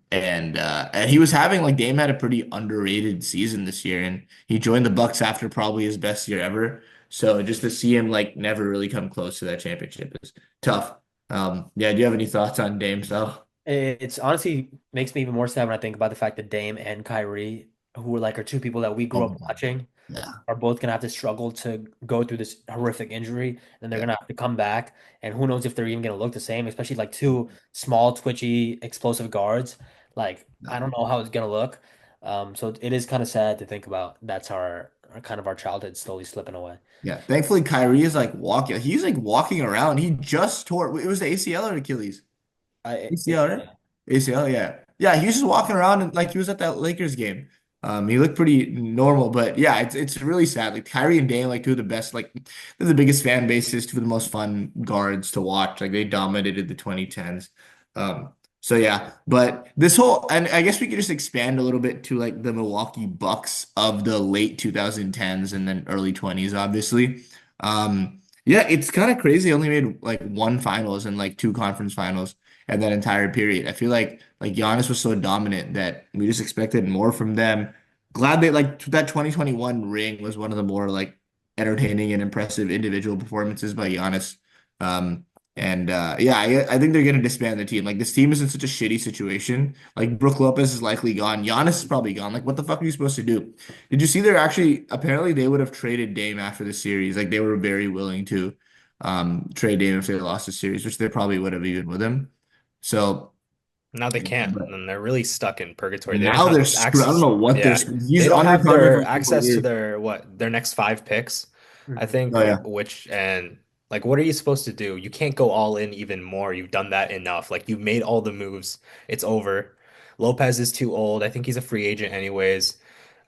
he was having like Dame had a pretty underrated season this year, and he joined the Bucks after probably his best year ever. So just to see him like never really come close to that championship is tough. Yeah, do you have any thoughts on Dame stuff? It's honestly makes me even more sad when I think about the fact that Dame and Kyrie, who were like are two people that we Oh grew my up God. watching, Yeah, are both gonna have to struggle to go through this horrific injury, and they're yeah, gonna have to come back. And who knows if they're even gonna look the same, especially like two small, twitchy, explosive guards. Like I no. don't know how it's gonna look. So it is kind of sad to think about. That's our kind of our childhood slowly slipping away. Yeah. Thankfully, Kyrie is like walking. He's like walking around. He just tore. It was the ACL or Achilles? ACL, right? Yeah. ACL, yeah. Yeah, he was just walking around and like he was at that Lakers game. He looked pretty normal, but yeah, it's really sad. Like Kyrie and Dame, like two of the best, like they're the biggest fan bases, two of the most fun guards to watch. Like they dominated the 2010s. So yeah, but this whole and I guess we could just expand a little bit to like the Milwaukee Bucks of the late 2010s and then early 20s, obviously. Yeah, it's kind of crazy. They only made like one finals and like two conference finals and that entire period. I feel like Giannis was so dominant that we just expected more from them. Glad they like that 2021 ring was one of the more like entertaining and impressive individual performances by Giannis. Um, and yeah, I think they're gonna disband the team. Like this team is in such a shitty situation. Like Brook Lopez is likely gone. Giannis is probably gone. Like what the fuck are you supposed to do? Did you see they're actually apparently they would have traded Dame after the series. Like they were very willing to trade Dame if they lost the series, which they probably would have even with him. So, Now they can't, but and they're really stuck in purgatory. They don't now they're have screwed. I don't access. know what they're. Yeah, they He's don't under have contract for their 4 access to years. their next five picks, I Mhm. Oh think. yeah, Which and like, what are you supposed to do? You can't go all in even more. You've done that enough. Like you've made all the moves. It's over. Lopez is too old. I think he's a free agent anyways.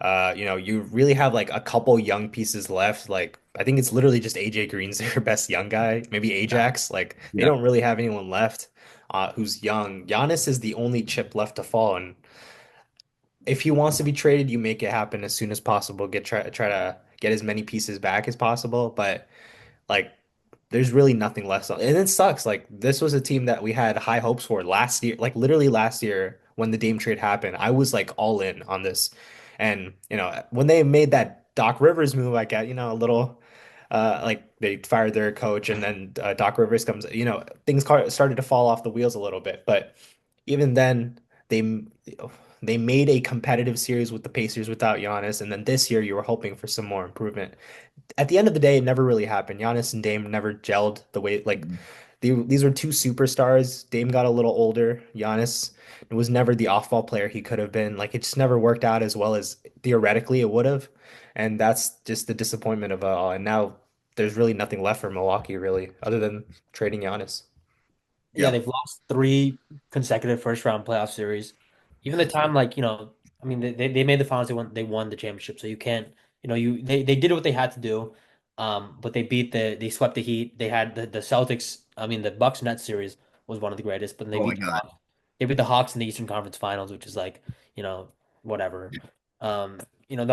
You really have like a couple young pieces left. Like I think it's literally just AJ Green's their best young guy, maybe Yeah. Ajax. Like they yeah. don't really have anyone left who's young. Giannis is the only chip left to fall, and if he wants to be traded, you make it happen as soon as possible. Try to get as many pieces back as possible, but like there's really nothing left. And it sucks. Like this was a team that we had high hopes for last year, like literally last year when the Dame trade happened. I was like all in on this. And when they made that Doc Rivers move, I get, a little like they fired their coach and then Doc Rivers comes, things started to fall off the wheels a little bit. But even then, they they made a competitive series with the Pacers without Giannis, and then this year you were hoping for some more improvement. At the end of the day, it never really happened. Giannis and Dame never gelled the way like these were two superstars. Dame got a little older. Giannis was never the off-ball player he could have been. Like it just never worked out as well as theoretically it would have. And that's just the disappointment of it all. And now there's really nothing left for Milwaukee really, other than trading Giannis. Yeah, Yeah. they've lost three consecutive first round playoff series. Even the time, like, I mean, they made the finals, they won the championship. So you can't, they did what they had to do. But they swept the Heat. They had the Celtics, I mean, the Bucks Nets series was one of the greatest, but then Oh my God. they beat the Hawks in the Eastern Conference Finals, which is like, you know, whatever. The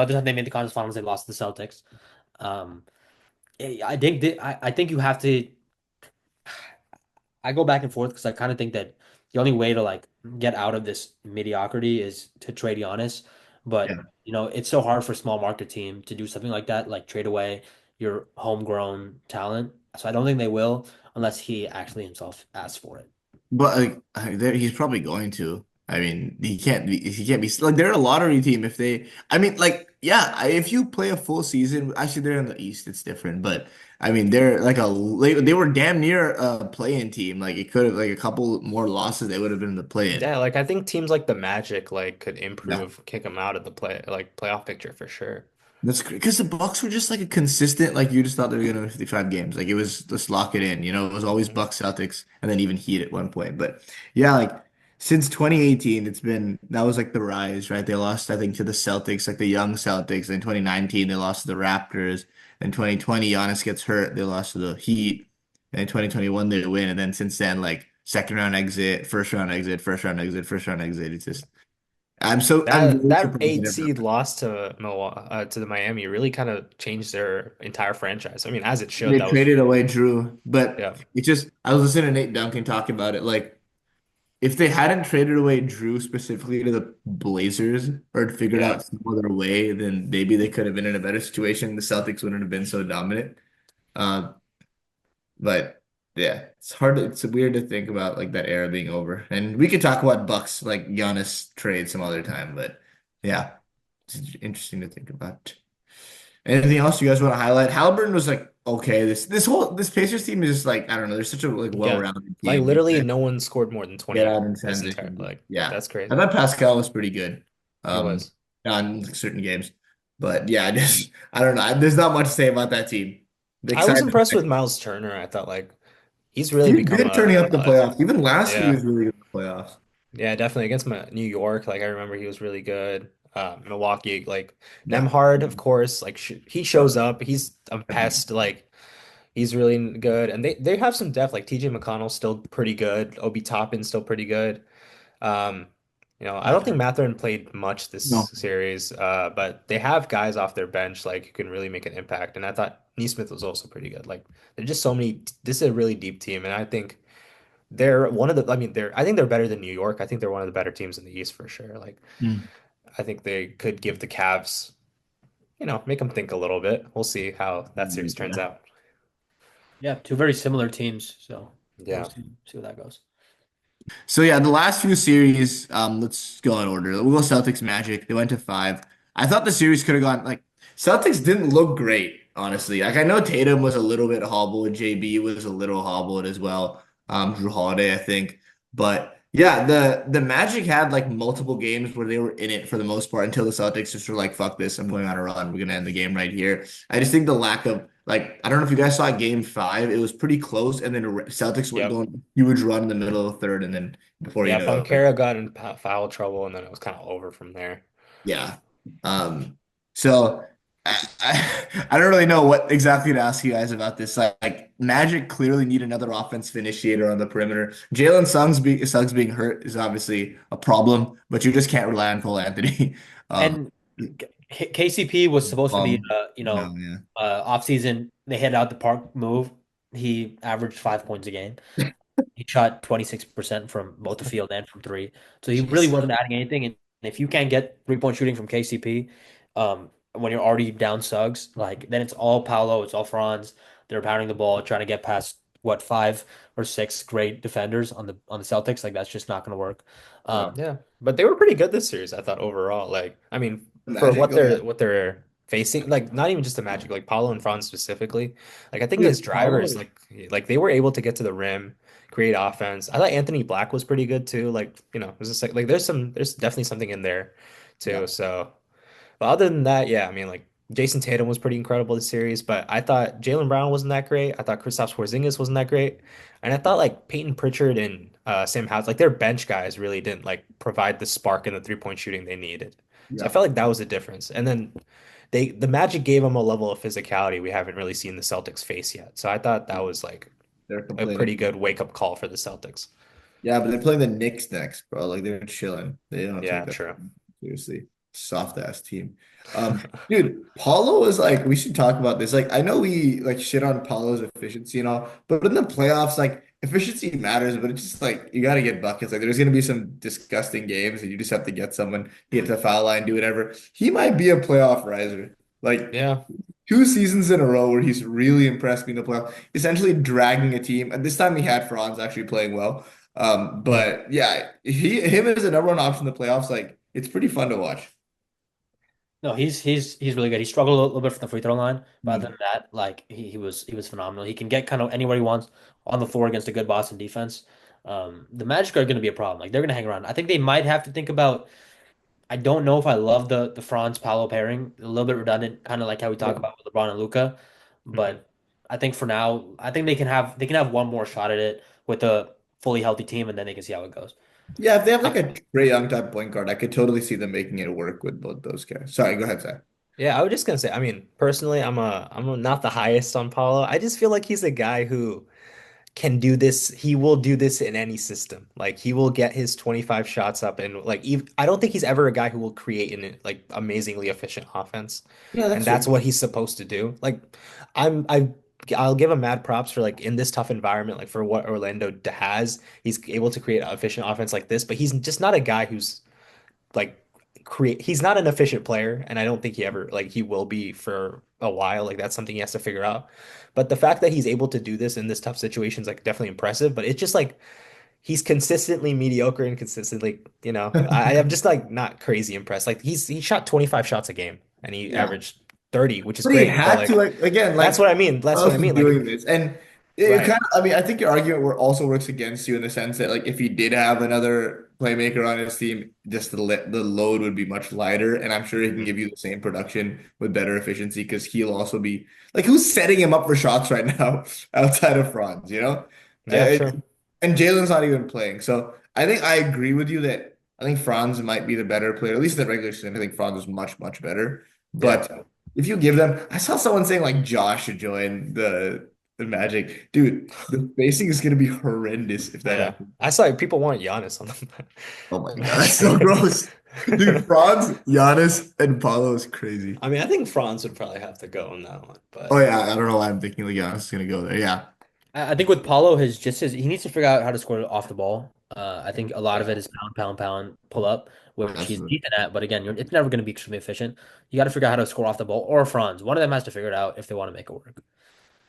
other time they made the conference finals, they lost to the Celtics. Um, I think you have to. I go back and forth because I kind of think that the only way to like get out of this mediocrity is to trade Giannis. But Yeah. it's so hard for a small market team to do something like that, like trade away your homegrown talent. So I don't think they will unless he actually himself asks for it. But like he's probably going to. I mean, he can't be like they're a lottery team if they I mean like yeah, if you play a full season, actually they're in the East, it's different, but I mean they're like they were damn near a play-in team. Like it could have like a couple more losses they would have been in the play-in. Yeah, like I think teams like the Magic like could Yeah. improve, kick them out of the playoff picture for sure. That's great because the Bucks were just like a consistent, like you just thought they were gonna win 55 games. Like it was just lock it in, it was always Mhm. Bucks Celtics and then even Heat at one point. But yeah, like since 2018, that was like the rise, right? They lost, I think, to the Celtics, like the young Celtics. In 2019, they lost to the Raptors. In 2020, Giannis gets hurt, they lost to the Heat. And in 2021, they win. And then since then, like second round exit, first round exit, first round exit, first round exit. It's just I'm That very that surprised they eight never. seed loss to Milwaukee, to the Miami really kind of changed their entire franchise. I mean, as it should, They that was traded away Drew, but yeah, it just I was listening to Nate Duncan talk about it. Like if they hadn't traded away Drew specifically to the Blazers or had figured yeah. out some other way, then maybe they could have been in a better situation. The Celtics wouldn't have been so dominant. Uh, but yeah, it's weird to think about like that era being over. And we could talk about Bucks like Giannis trade some other time, but yeah, it's interesting to think about. Anything else you guys want to highlight? Halliburton was like okay. This Pacers team is just like I don't know. They're such a like Yeah. well-rounded Like team. literally no one scored more than Get 20 out in this entire transition. like Yeah. that's I crazy. thought Pascal was pretty good He um was. on like, certain games. But yeah, just I don't know. There's not much to say about that team. I was Besides the impressed with fact Miles Turner. I thought like he's really he's become good turning up the a playoffs. Even last year he yeah. was really good in the playoffs. Yeah, definitely against my New York. Like I remember he was really good. Milwaukee, like Yeah. Nemhard, of course, like sh he shows up. He's a pest. Like he's really good, and they have some depth. Like TJ McConnell's still pretty good. Obi Toppin's still pretty good. Um, I don't think Mathurin. Mathurin played much this No. series, but they have guys off their bench like who can really make an impact. And I thought Neesmith was also pretty good. Like there's just so many. This is a really deep team, and I think. They're one of the, I mean, I think they're better than New York. I think they're one of the better teams in the East for sure. Like, Hmm. I think they could give the Cavs, make them think a little bit. We'll see how that series turns Yeah. out. Yeah, two very similar teams, so we'll Yeah. see where that goes. So yeah, the last few series, let's go in order. We'll go Celtics Magic. They went to five. I thought the series could have gone like Celtics didn't look great, honestly. Like I know Tatum was a little bit hobbled, JB was a little hobbled as well. Drew Holiday, I think. But yeah, the Magic had like multiple games where they were in it for the most part until the Celtics just were like, fuck this, I'm going on a run. We're gonna end the game right here. I just think the lack of like I don't know if you guys saw game five. It was pretty close, and then Celtics were Yep. going huge run in the middle of the third, and then before you Yeah. know it, like Boncaro got in foul trouble, and then it was kind of over from there. yeah. So I don't really know what exactly to ask you guys about this. Like Magic clearly need another offense initiator on the perimeter. Suggs being hurt is obviously a problem, but you just can't rely on Cole Anthony. Um, And KCP was supposed to be, no, yeah. off season. They hit out the park move. He averaged 5 points a game. He shot 26% from both the field and from three. So he really Jeez. wasn't adding anything. And if you can't get 3-point shooting from KCP, when you're already down Suggs, like then it's all Paolo, it's all Franz. They're pounding the ball, trying to get past what five or six great defenders on the Celtics. Like that's just not going to work. Yeah. Um, Yeah, but they were pretty good this series, I thought overall. Like, I mean, The for Magic, oh yeah. what they're facing, like not even just the Magic, like Paulo and Franz specifically. Like I think as Dude, drivers, Paolo. like they were able to get to the rim, create offense. I thought Anthony Black was pretty good too. Like, it was just like there's definitely something in there too. Yeah, So but other than that, yeah, I mean, like Jason Tatum was pretty incredible this series, but I thought Jaylen Brown wasn't that great. I thought Kristaps Porzingis wasn't that great, and I thought like Peyton Pritchard and Sam Howell, like their bench guys, really didn't like provide the spark and the 3-point shooting they needed. So I yeah, felt like that was the difference. And then the Magic gave them a level of physicality we haven't really seen the Celtics face yet. So I thought that was like they're a pretty complaining. good wake up call for the Celtics. Yeah, but they're playing the Knicks next, bro. Like they're chilling. They don't take Yeah, that true. seriously. Soft ass team. Dude, Paulo is like we should talk about this. Like I know we like shit on Paulo's efficiency and all, but in the playoffs, like efficiency matters, but it's just like you gotta get buckets. Like there's gonna be some disgusting games and you just have to get someone, get to the foul line, do whatever. He might be a playoff riser. Like Yeah. 2 seasons in a row where he's really impressed me in the playoffs, essentially dragging a team. And this time he had Franz actually playing well. But yeah, him as a number one option in the playoffs, like it's pretty fun to watch. no, he's really good. He struggled a little bit from the free throw line, but other Mm. than that, like he was phenomenal. He can get kind of anywhere he wants on the floor against a good Boston defense. The Magic are going to be a problem. Like they're going to hang around. I think they might have to think about. I don't know if I love the Franz Paolo pairing. A little bit redundant, kind of like how we talk Yeah. about with LeBron and Luca. Mhm. But I think for now, I think they can have one more shot at it with a fully healthy team, and then they can see how it goes. Yeah, if they have like a Trae Young type point guard, I could totally see them making it work with both those guys. Sorry, go ahead, Zach. Yeah, I was just gonna say, I mean, personally, not the highest on Paulo. I just feel like he's a guy who can do this. He will do this in any system. Like he will get his 25 shots up and like I don't think he's ever a guy who will create an like amazingly efficient offense. Yeah, And that's that's fair. what he's supposed to do. Like I I'll give him mad props for like in this tough environment, like for what Orlando has, he's able to create an efficient offense like this, but he's just not a guy who's like create he's not an efficient player, and I don't think he ever like he will be for a while. Like that's something he has to figure out. But the fact that he's able to do this in this tough situation is like definitely impressive. But it's just like he's consistently mediocre and consistently, I'm just like not crazy impressed. Like he shot 25 shots a game and he Yeah. averaged 30, which is But he great. But had to like like again, that's like what I mean. That's what I else is mean. Like doing this. And it right. kind of I mean, I think your argument also works against you in the sense that like if he did have another playmaker on his team, just the load would be much lighter. And I'm sure he can Mhm. give you the same production with better efficiency because he'll also be like who's setting him up for shots right now outside of Franz, you know? Yeah, Uh, true. and Jalen's not even playing. So I think I agree with you that I think Franz might be the better player, at least in the regular season. I think Franz is much, much better. Yeah. But if you give them, I saw someone saying like Josh should join the Magic. Dude, the spacing is gonna be horrendous if that Yeah. happens. I saw people want Giannis on the Oh my God, that's so Magic. gross. Dude, Franz, Giannis, and Paulo is crazy. I mean, I think Franz would probably have to go on that one, Oh but yeah, I don't know why I'm thinking like Giannis is gonna go there. Yeah, I think with Paulo, he needs to figure out how to score off the ball. I think a lot of yeah, it is pound, pound, pound, pull up, which that's he's decent at. But again, it's never going to be extremely efficient. You got to figure out how to score off the ball or Franz. One of them has to figure it out if they want to make it work.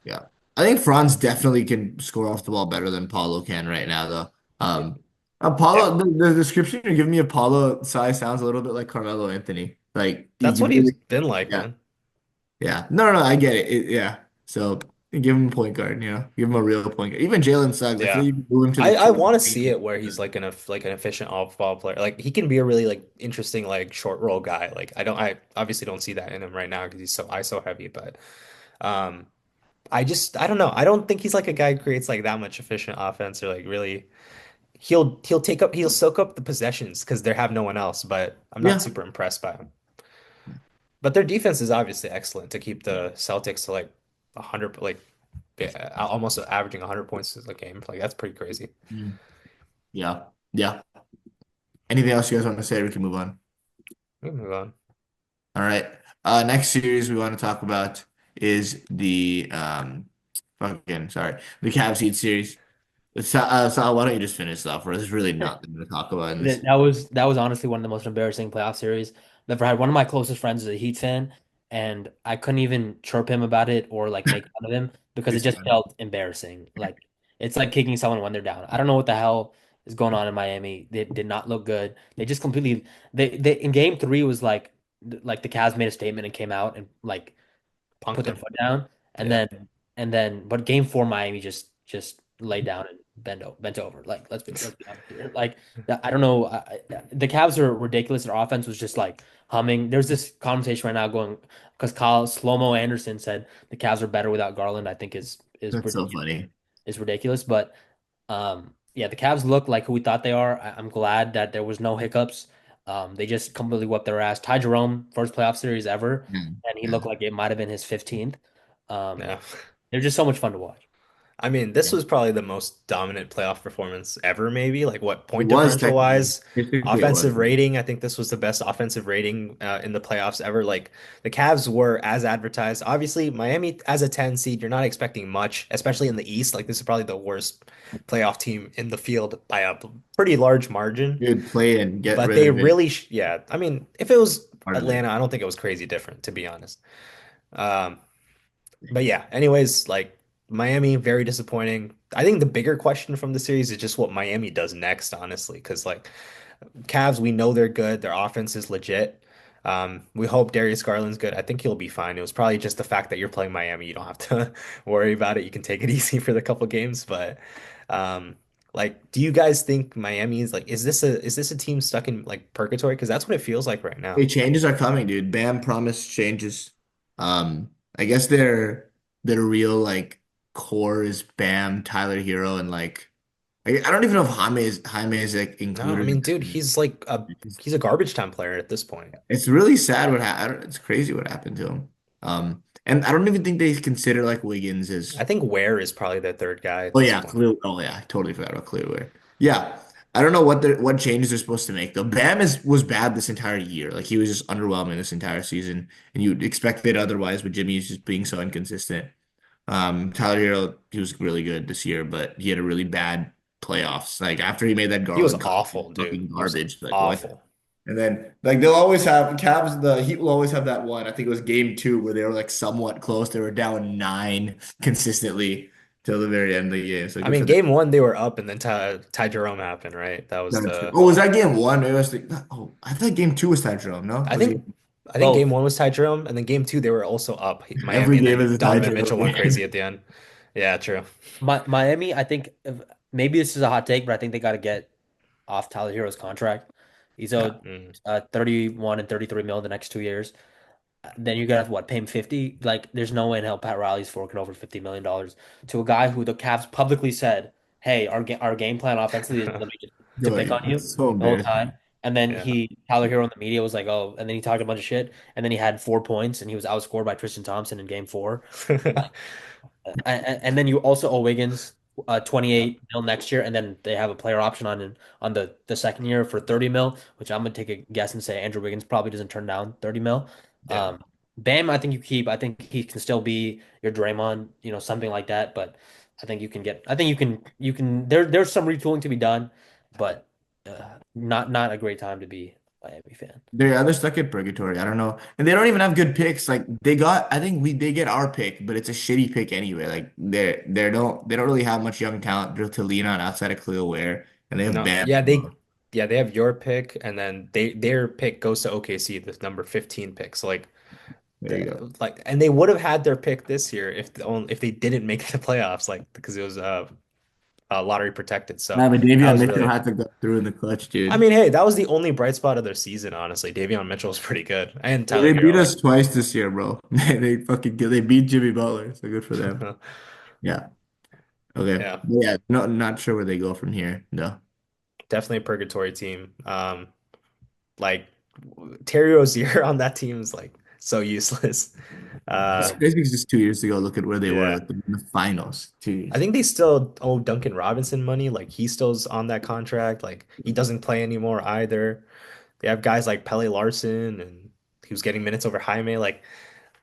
yeah. I think Franz definitely can score off the ball better than Paulo can right now, though. Um, yeah. Paulo, the description you're giving me of Paulo size sounds a little bit like Carmelo Anthony. Like he That's what he's really, been like, yeah, man. yeah. No, no, no, I get it. Yeah. So give him a point guard, give him a real point guard. Even Jalen Suggs, I feel Yeah. like you can move him to the I two. want to see it where he's like like an efficient off-ball player. Like he can be a really like interesting like short roll guy. Like I obviously don't see that in him right now because he's so ISO heavy, but um I don't know. I don't think he's like a guy who creates like that much efficient offense or like really he'll soak up the possessions because they have no one else, but I'm not Yeah. super impressed by him. But their defense is obviously excellent to keep the Celtics to like 100 like yeah, almost averaging 100 points a game. Like that's pretty crazy. Mm. Yeah. Yeah. Anything else you guys want to say? We can move on. We can move on. All right. Next series we want to talk about is the the Cavs Heat series. Sal, why don't you just finish this off? There's really nothing to talk about in this. That was honestly one of the most embarrassing playoff series I've ever had. One of my closest friends is a Heat fan, and I couldn't even chirp him about it or like make fun of him because it It's just fine. felt embarrassing. Like it's like kicking someone when they're down. I don't know what the hell is going on in Miami. They did not look good. They just completely they in game three was like the Cavs made a statement and came out and like Punked put their him. foot down, and Yeah. then but game four Miami just laid down and bent over. Like let's be honest here. Like I don't know. The Cavs are ridiculous. Their offense was just like humming. There's this conversation right now going because Kyle Slow-Mo Anderson said the Cavs are better without Garland. I think is That's so ridiculous. funny. Is ridiculous, but yeah, the Cavs look like who we thought they are. I'm glad that there was no hiccups. They just completely whipped their ass. Ty Jerome, first playoff series ever, Yeah. and he Yeah. looked like it might have been his 15th. Um, Yeah. they're just so much fun to watch. I mean, this was probably the most dominant playoff performance ever, maybe. Like what It point was differential technically. wise, Technically, it was. offensive rating. I think this was the best offensive rating in the playoffs ever. Like the Cavs were as advertised. Obviously, Miami as a 10 seed, you're not expecting much, especially in the East. Like this is probably the worst playoff team in the field by a pretty large margin. Good play and get But rid they of it. really, yeah. I mean, if it was Part of it. Atlanta, I don't think it was crazy different, to be honest. Um, but yeah, anyways, like Miami, very disappointing. I think the bigger question from the series is just what Miami does next, honestly, because like Cavs, we know they're good. Their offense is legit. We hope Darius Garland's good. I think he'll be fine. It was probably just the fact that you're playing Miami. You don't have to worry about it. You can take it easy for the couple games. But um, like, do you guys think Miami's like, is this a team stuck in like purgatory? Because that's what it feels like right now. Hey, changes are coming, dude. Bam promised changes. I guess their real like core is Bam, Tyler Hero, and like I don't even know if Jaime is like No, I included in mean, dude, that. he's a garbage time player at this point. It's really sad what happened. It's crazy what happened to him. And I don't even think they consider like Wiggins as I think Ware is probably their third guy at oh this yeah, point. clear. Oh yeah, I totally forgot about Clearway. Yeah, I don't know what changes they're supposed to make though. Bam is was bad this entire year. Like he was just underwhelming this entire season, and you'd expect it otherwise. But Jimmy's just being so inconsistent. Tyler Hero, he was really good this year, but he had a really bad playoffs. Like after he made that He was Garland cut, he was awful, dude. fucking He was garbage. Like what? awful. And then like they'll always have Cavs. The Heat will always have that one. I think it was game two where they were like somewhat close. They were down nine consistently till the very end of the game. So I good mean, for them. game one they were up, and then Ty Jerome happened, right? That was That's true. the. Oh, was that game one? Maybe I was oh, I thought game two was Tyrone. No, I was think it I think game Both. one was Ty Jerome, and then game two they were also up every Miami, and game then is a Donovan Tyrone Mitchell went crazy game? at the end. Yeah, true. Miami, I think maybe this is a hot take, but I think they got to get off Tyler Hero's contract. He's Yeah, owed Mm. 31 and 33 mil the next 2 years. Then you're gonna have to what, pay him 50? Like, there's no way in hell Pat Riley's forking over $50 million to a guy who the Cavs publicly said, "Hey, our game plan offensively is literally just to pick Joey, on you that's so the whole time." embarrassing. And then Yeah. Tyler Hero in the media was like, "Oh," and then he talked a bunch of shit, and then he had 4 points, and he was outscored by Tristan Thompson in Game 4. And then you also owe Wiggins 28 mil next year, and then they have a player option on the second year for 30 mil, which I'm gonna take a guess and say Andrew Wiggins probably doesn't turn down 30 mil. Yeah. Bam, I think you keep. I think he can still be your Draymond, something like that. But I think you can get. I think you can. There's some retooling to be done, but not a great time to be a Miami fan. They're stuck in purgatory. I don't know, and they don't even have good picks. Like they got, I think they get our pick, but it's a shitty pick anyway. Like they don't really have much young talent to lean on outside of Khalil Ware, and they have No, Bam. they have your pick, and then their pick goes to OKC, the number 15 pick. So There you go. and they would have had their pick this year if they didn't make the playoffs, like because it was lottery protected. So Nah, but that Davion was Mitchell really. had to go through in the clutch, I dude. mean, hey, that was the only bright spot of their season, honestly. Davion Mitchell was pretty good, and Tyler They beat Hero. us twice this year, bro. They beat Jimmy Butler, so good for them. Yeah. Okay. Yeah, Yeah. No, not sure where they go from here. No. definitely a purgatory team. Like Terry Rozier on that team is like so useless. It's Uh, crazy because just 2 years ago, look at where they were yeah. with them in the finals. Two I years. think they still owe Duncan Robinson money. Like he still's on that contract. Like he doesn't play anymore either. They have guys like Pele Larson and he was getting minutes over Jaime. Like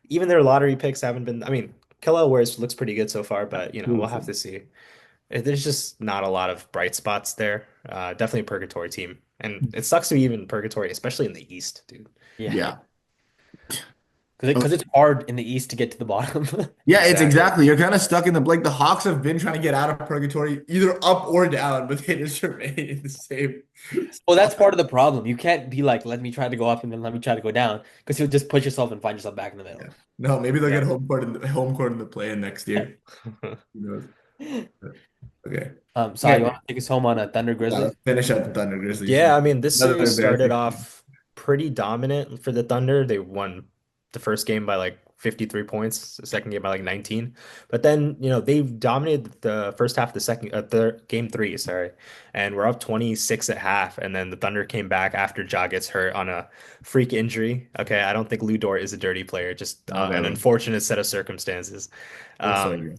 even their lottery picks haven't been. I mean, Kello Wares looks pretty good so far, but we'll have to see. There's just not a lot of bright spots there. Definitely a purgatory team, and it sucks to be even purgatory, especially in the East, dude. Yeah, Yeah. because it's hard in the East to get to the bottom. Yeah, it's Exactly. exactly. You're kind of stuck in the like the Hawks have been trying to get out of purgatory, either up or down, but they just remain in the same Well, that's spot. part of the problem. You can't be like, let me try to go up and then let me try to go down because you'll just push yourself and find yourself back in the middle. Yeah. No, maybe they'll get Yeah. home court in the play-in next year. Who knows? Okay. Sai, you want Okay. to take us home on a Thunder Yeah, Grizzlies? let's finish up the Thunder Grizzlies. Yeah, I mean, this Another series started embarrassing. off pretty dominant for the Thunder. They won the first game by like 53 points, the second game by like 19. But then, they dominated the first half of the second, third, game three, sorry. And we're up 26 at half. And then the Thunder came back after Ja gets hurt on a freak injury. Okay, I don't think Lou Dort is a dirty player, just an Whatever. unfortunate set of circumstances. We'll say Um, again.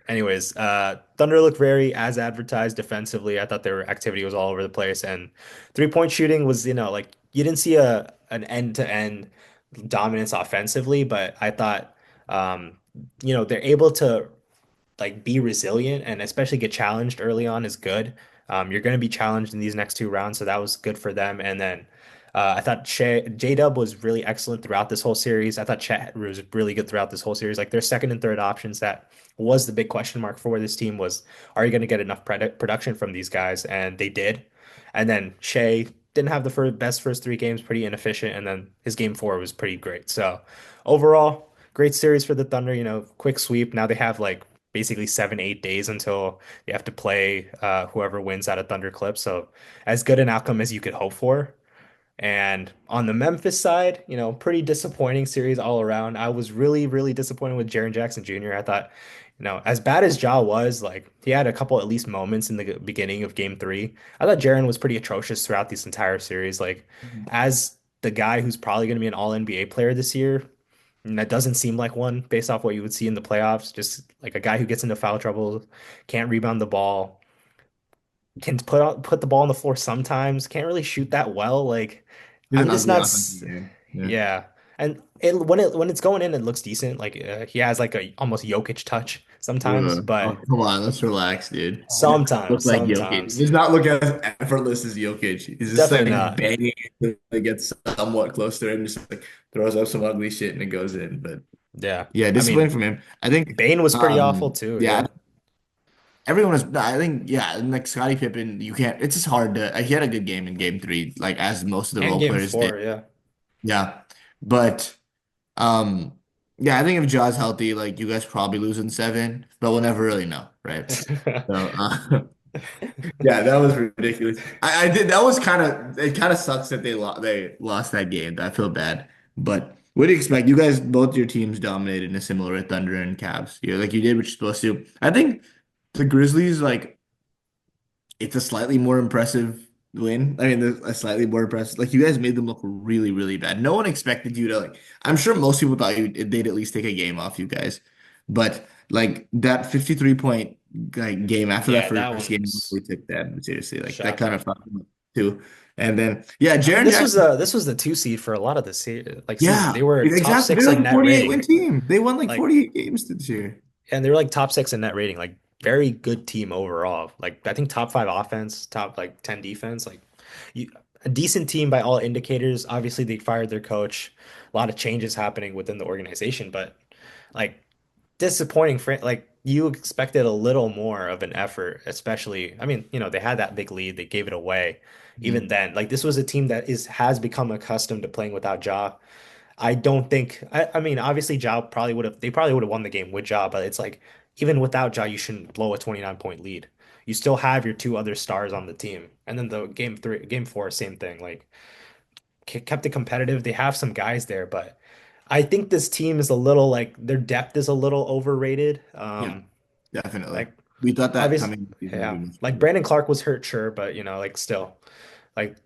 Anyways, Thunder looked very as advertised defensively. I thought their activity was all over the place, and three-point shooting was, like you didn't see a an end-to-end dominance offensively, but I thought, they're able to like be resilient and especially get challenged early on is good. You're going to be challenged in these next two rounds, so that was good for them. And then I thought J-Dub was really excellent throughout this whole series. I thought Chet was really good throughout this whole series. Like their second and third options, that was the big question mark for this team was, are you going to get enough production from these guys? And they did. And then Shea didn't have the best first three games, pretty inefficient. And then his game four was pretty great. So overall, great series for the Thunder, quick sweep. Now they have like basically 7, 8 days until they have to play whoever wins out of Thunder Clip. So as good an outcome as you could hope for. And on the Memphis side, pretty disappointing series all around. I was really, really disappointed with Jaren Jackson Jr. I thought, as bad as Ja was, like he had a couple at least moments in the beginning of game three. I thought Jaren was pretty atrocious throughout this entire series. Like Mhm. as the guy who's probably going to be an all NBA player this year, And that doesn't seem like one based off what you would see in the playoffs. Just like a guy who gets into foul trouble, can't rebound the ball, can put the ball on the floor sometimes, can't really shoot that well. Like He's I'm an just ugly not offensive game. Yeah. yeah. And when it's going in, it looks decent. Like he has like a almost Jokic touch sometimes, Oh, but come on, let's relax, dude. He does not look sometimes, like Jokic. He sometimes. does not look as effortless as Jokic. He's just Definitely like not. banging it, it gets somewhat close to him, just like throws up some ugly shit and it goes in. But Yeah. yeah, I disappointing mean, from him. I think Bane was pretty awful too. yeah, Yeah. everyone was I think yeah, and like Scottie Pippen, you can't it's just hard to he had a good game in game three, like as most of the And role game players did. four, yeah. Yeah. But um yeah, I think if Jaw's healthy, like you guys probably lose in seven, but we'll never really know, right? So yeah, that was ridiculous. I did that was kind of it kind of sucks that they lost that game. I feel bad. But what do you expect? You guys both your teams dominated in a similar way, Thunder and Cavs. You like you did what you're supposed to. I think the Grizzlies like it's a slightly more impressive win. I mean, a slightly more impressive. Like you guys made them look really, really bad. No one expected you to like. I'm sure most people thought they'd at least take a game off you guys, but like that 53 point like game after that Yeah, that first one game, we was took them seriously. Like that kind shocking. of fucked them up too. And then yeah, I mean, Jaren Jackson. this was the two seed for a lot of the season. They Yeah, were top exactly. six They're in like a net 48 win rating. team. They won like Like 48 games this year. and they were like top six in net rating. Like very good team overall. Like I think top five offense, top like 10 defense. Like you, a decent team by all indicators. Obviously, they fired their coach. A lot of changes happening within the organization, but like disappointing for like you expected a little more of an effort, especially I mean, they had that big lead, they gave it away. Even Mhm. then, like this was a team that is has become accustomed to playing without Ja. I don't think I mean obviously Ja probably would have they probably would have won the game with Ja, but it's like even without Ja, you shouldn't blow a 29-point lead. You still have your two other stars on the team. And then the game four, same thing. Like kept it competitive. They have some guys there, but I think this team is a little like their depth is a little overrated. Yeah, definitely. Like We thought that obvious, coming. He's gonna be yeah. much Like better. Brandon Clark was hurt, sure, but like still, like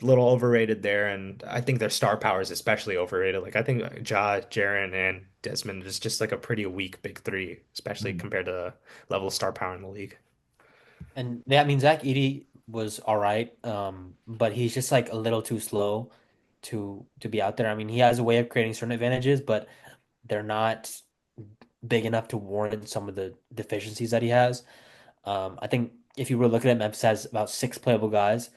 a little overrated there. And I think their star power is especially overrated. Like I think Ja, Jaren, and Desmond is just like a pretty weak big three, especially Mhm. compared to the level of star power in the league. And yeah, I mean Zach Edey was all right, but he's just like a little too slow to be out there. I mean, he has a way of creating certain advantages, but they're not big enough to warrant some of the deficiencies that he has. I think if you were looking at Memphis has about six playable guys: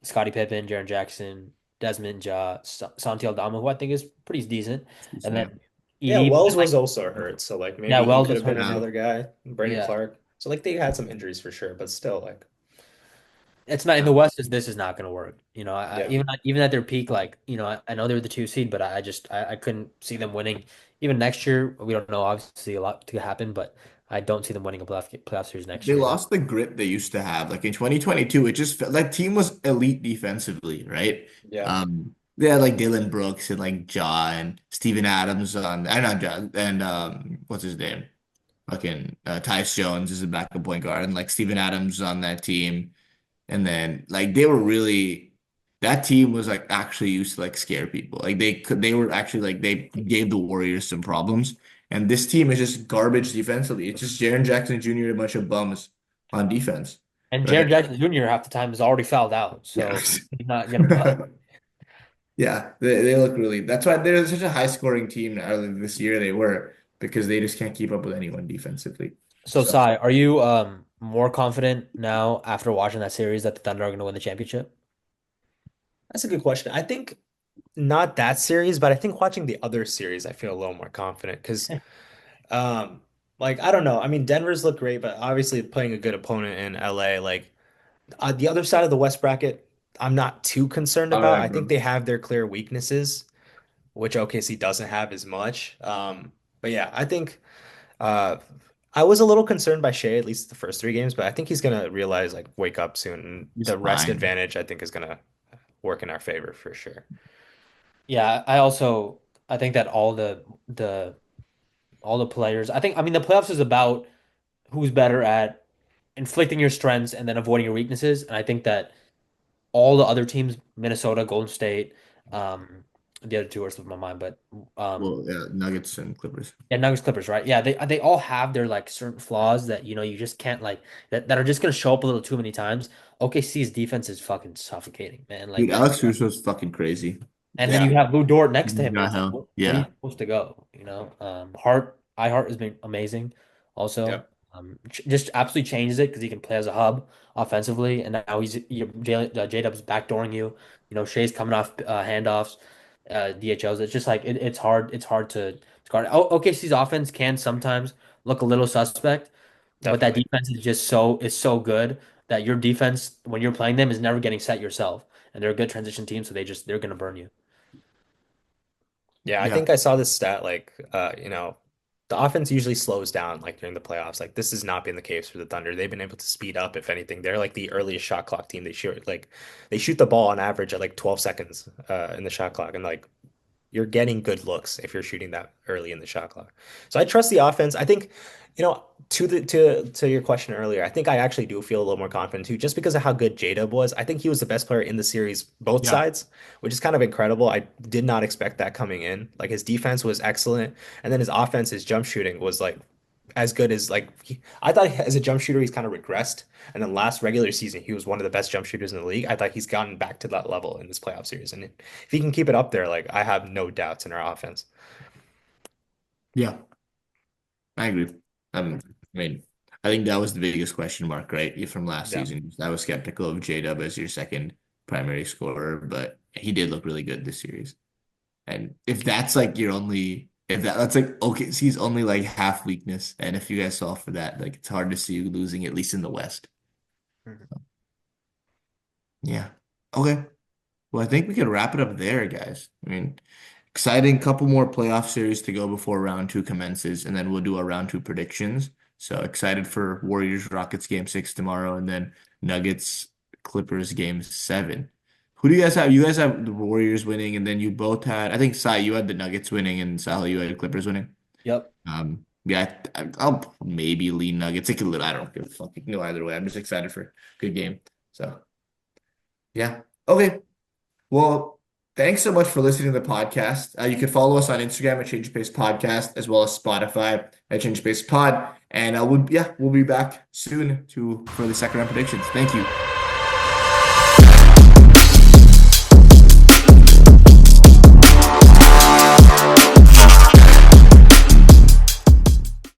Scottie Pippen, Jaren Jackson, Desmond, Santi Aldama, who I think is pretty decent, and Yeah. then Yeah, Edey, Wells but like was also hurt, so like yeah, maybe he Wells could was have been hurt Yeah. too. another guy. Brandon Yeah. Clark. So like they had some injuries for sure, but still like It's not in Yeah. the West. This is not going to work. yeah. Even at their peak, like I know they're the two seed, but I couldn't see them winning. Even next year, we don't know. Obviously, a lot to happen, but I don't see them winning a playoff series next They year. lost the grip they used to have. Like in 2022, it just felt that team was elite defensively, right? Yeah. They had like Dylan Brooks and like Ja and Steven Adams on, and not Ja, and what's his name? Fucking Tyus Jones is a backup point guard, and like Steven Adams on that team. And then like they were really that team was like actually used to like scare people. Like they were actually like they gave the Warriors some problems. And this team is just garbage defensively. It's just Jaren Jackson Jr. and a bunch of bums on defense. And Jaren Right? Jackson Jr. half the time is already fouled out, Yeah. so he's not gonna play. Yeah. They look really that's why they're such a high scoring team now this year they were because they just can't keep up with anyone defensively. So, So Sai, are you more confident now after watching that series that the Thunder are going to win the championship? That's a good question. I think not that series, but I think watching the other series, I feel a little more confident because like I don't know. I mean, Denver's look great, but obviously playing a good opponent in LA, like the other side of the West bracket, I'm not too concerned all about. right, I think bro. they have their clear weaknesses, which OKC doesn't have as much. But yeah, I think uh, I was a little concerned by Shea, at least the first three games, but I think he's gonna realize like wake up soon. And He's the rest fine. advantage, I think, is gonna work in our favor for sure. Yeah, I think that all the players. I mean the playoffs is about who's better at inflicting your strengths and then avoiding your weaknesses. And I think that all the other teams, Minnesota, Golden State, um, The other two are slipping my mind, but um, Well, yeah, Nuggets and Clippers. yeah, Nuggets Clippers, right? Yeah, they all have their like certain flaws that you just can't like that are just gonna show up a little too many times. OKC's defense is fucking suffocating, man. Dude, Like that. Alex Russo's fucking crazy. And then Yeah. you have Lou Dort next to him, and Not it's like, hell. when are you Yeah. supposed to go? Hart has been amazing, also. Yep. Just absolutely changes it because he can play as a hub offensively, and now J-Dub's backdooring you. Shea's coming off handoffs, DHOs. It's just like it's hard. It's hard to guard. OKC's offense can sometimes look a little suspect, but that Definitely. defense is so good that your defense when you're playing them is never getting set yourself, and they're a good transition team, so they're gonna burn you. Yeah, I Yeah. think I saw this stat like the offense usually slows down like during the playoffs. Like this has not been the case for the Thunder. They've been able to speed up if anything. They're like the earliest shot clock team. They shoot the ball on average at like 12 seconds in the shot clock and like you're getting good looks if you're shooting that early in the shot clock. So I trust the offense. I think, to your question earlier, I think I actually do feel a little more confident too, just because of how good J-Dub was. I think he was the best player in the series, both Yeah. sides, which is kind of incredible. I did not expect that coming in. Like his defense was excellent, and then his offense, his jump shooting was like as good as I thought as a jump shooter he's kind of regressed. And then last regular season he was one of the best jump shooters in the league. I thought he's gotten back to that level in this playoff series, and if he can keep it up there, like I have no doubts in our offense. Yeah. I agree. I mean, I think that was the biggest question mark, right? From last Yeah. season. I was skeptical of J-Dub as your second primary scorer, but he did look really good this series. And if that's like your only, if that's like okay, he's only like half weakness, and if you guys solve for that, like it's hard to see you losing at least in the West. Mhm. Yeah. Okay. Well, I think we could wrap it up there, guys. I mean, exciting couple more playoff series to go before round two commences, and then we'll do our round two predictions. So excited for Warriors Rockets game six tomorrow, and then Nuggets Clippers game seven. Who do you guys have? You guys have the Warriors winning, and then you both had, I think, Sai, you had the Nuggets winning, and Sahil, you had the Clippers winning. Yep. Yeah, I'll maybe lean Nuggets. It could, I don't give a fuck. It can go either way. I'm just excited for a good game. So, yeah. Okay. Well, thanks so much for listening to the podcast. You can follow us on Instagram at Change Pace Podcast as well as Spotify at Change Pace Pod. And we'll be back soon for the second round predictions. Thank you.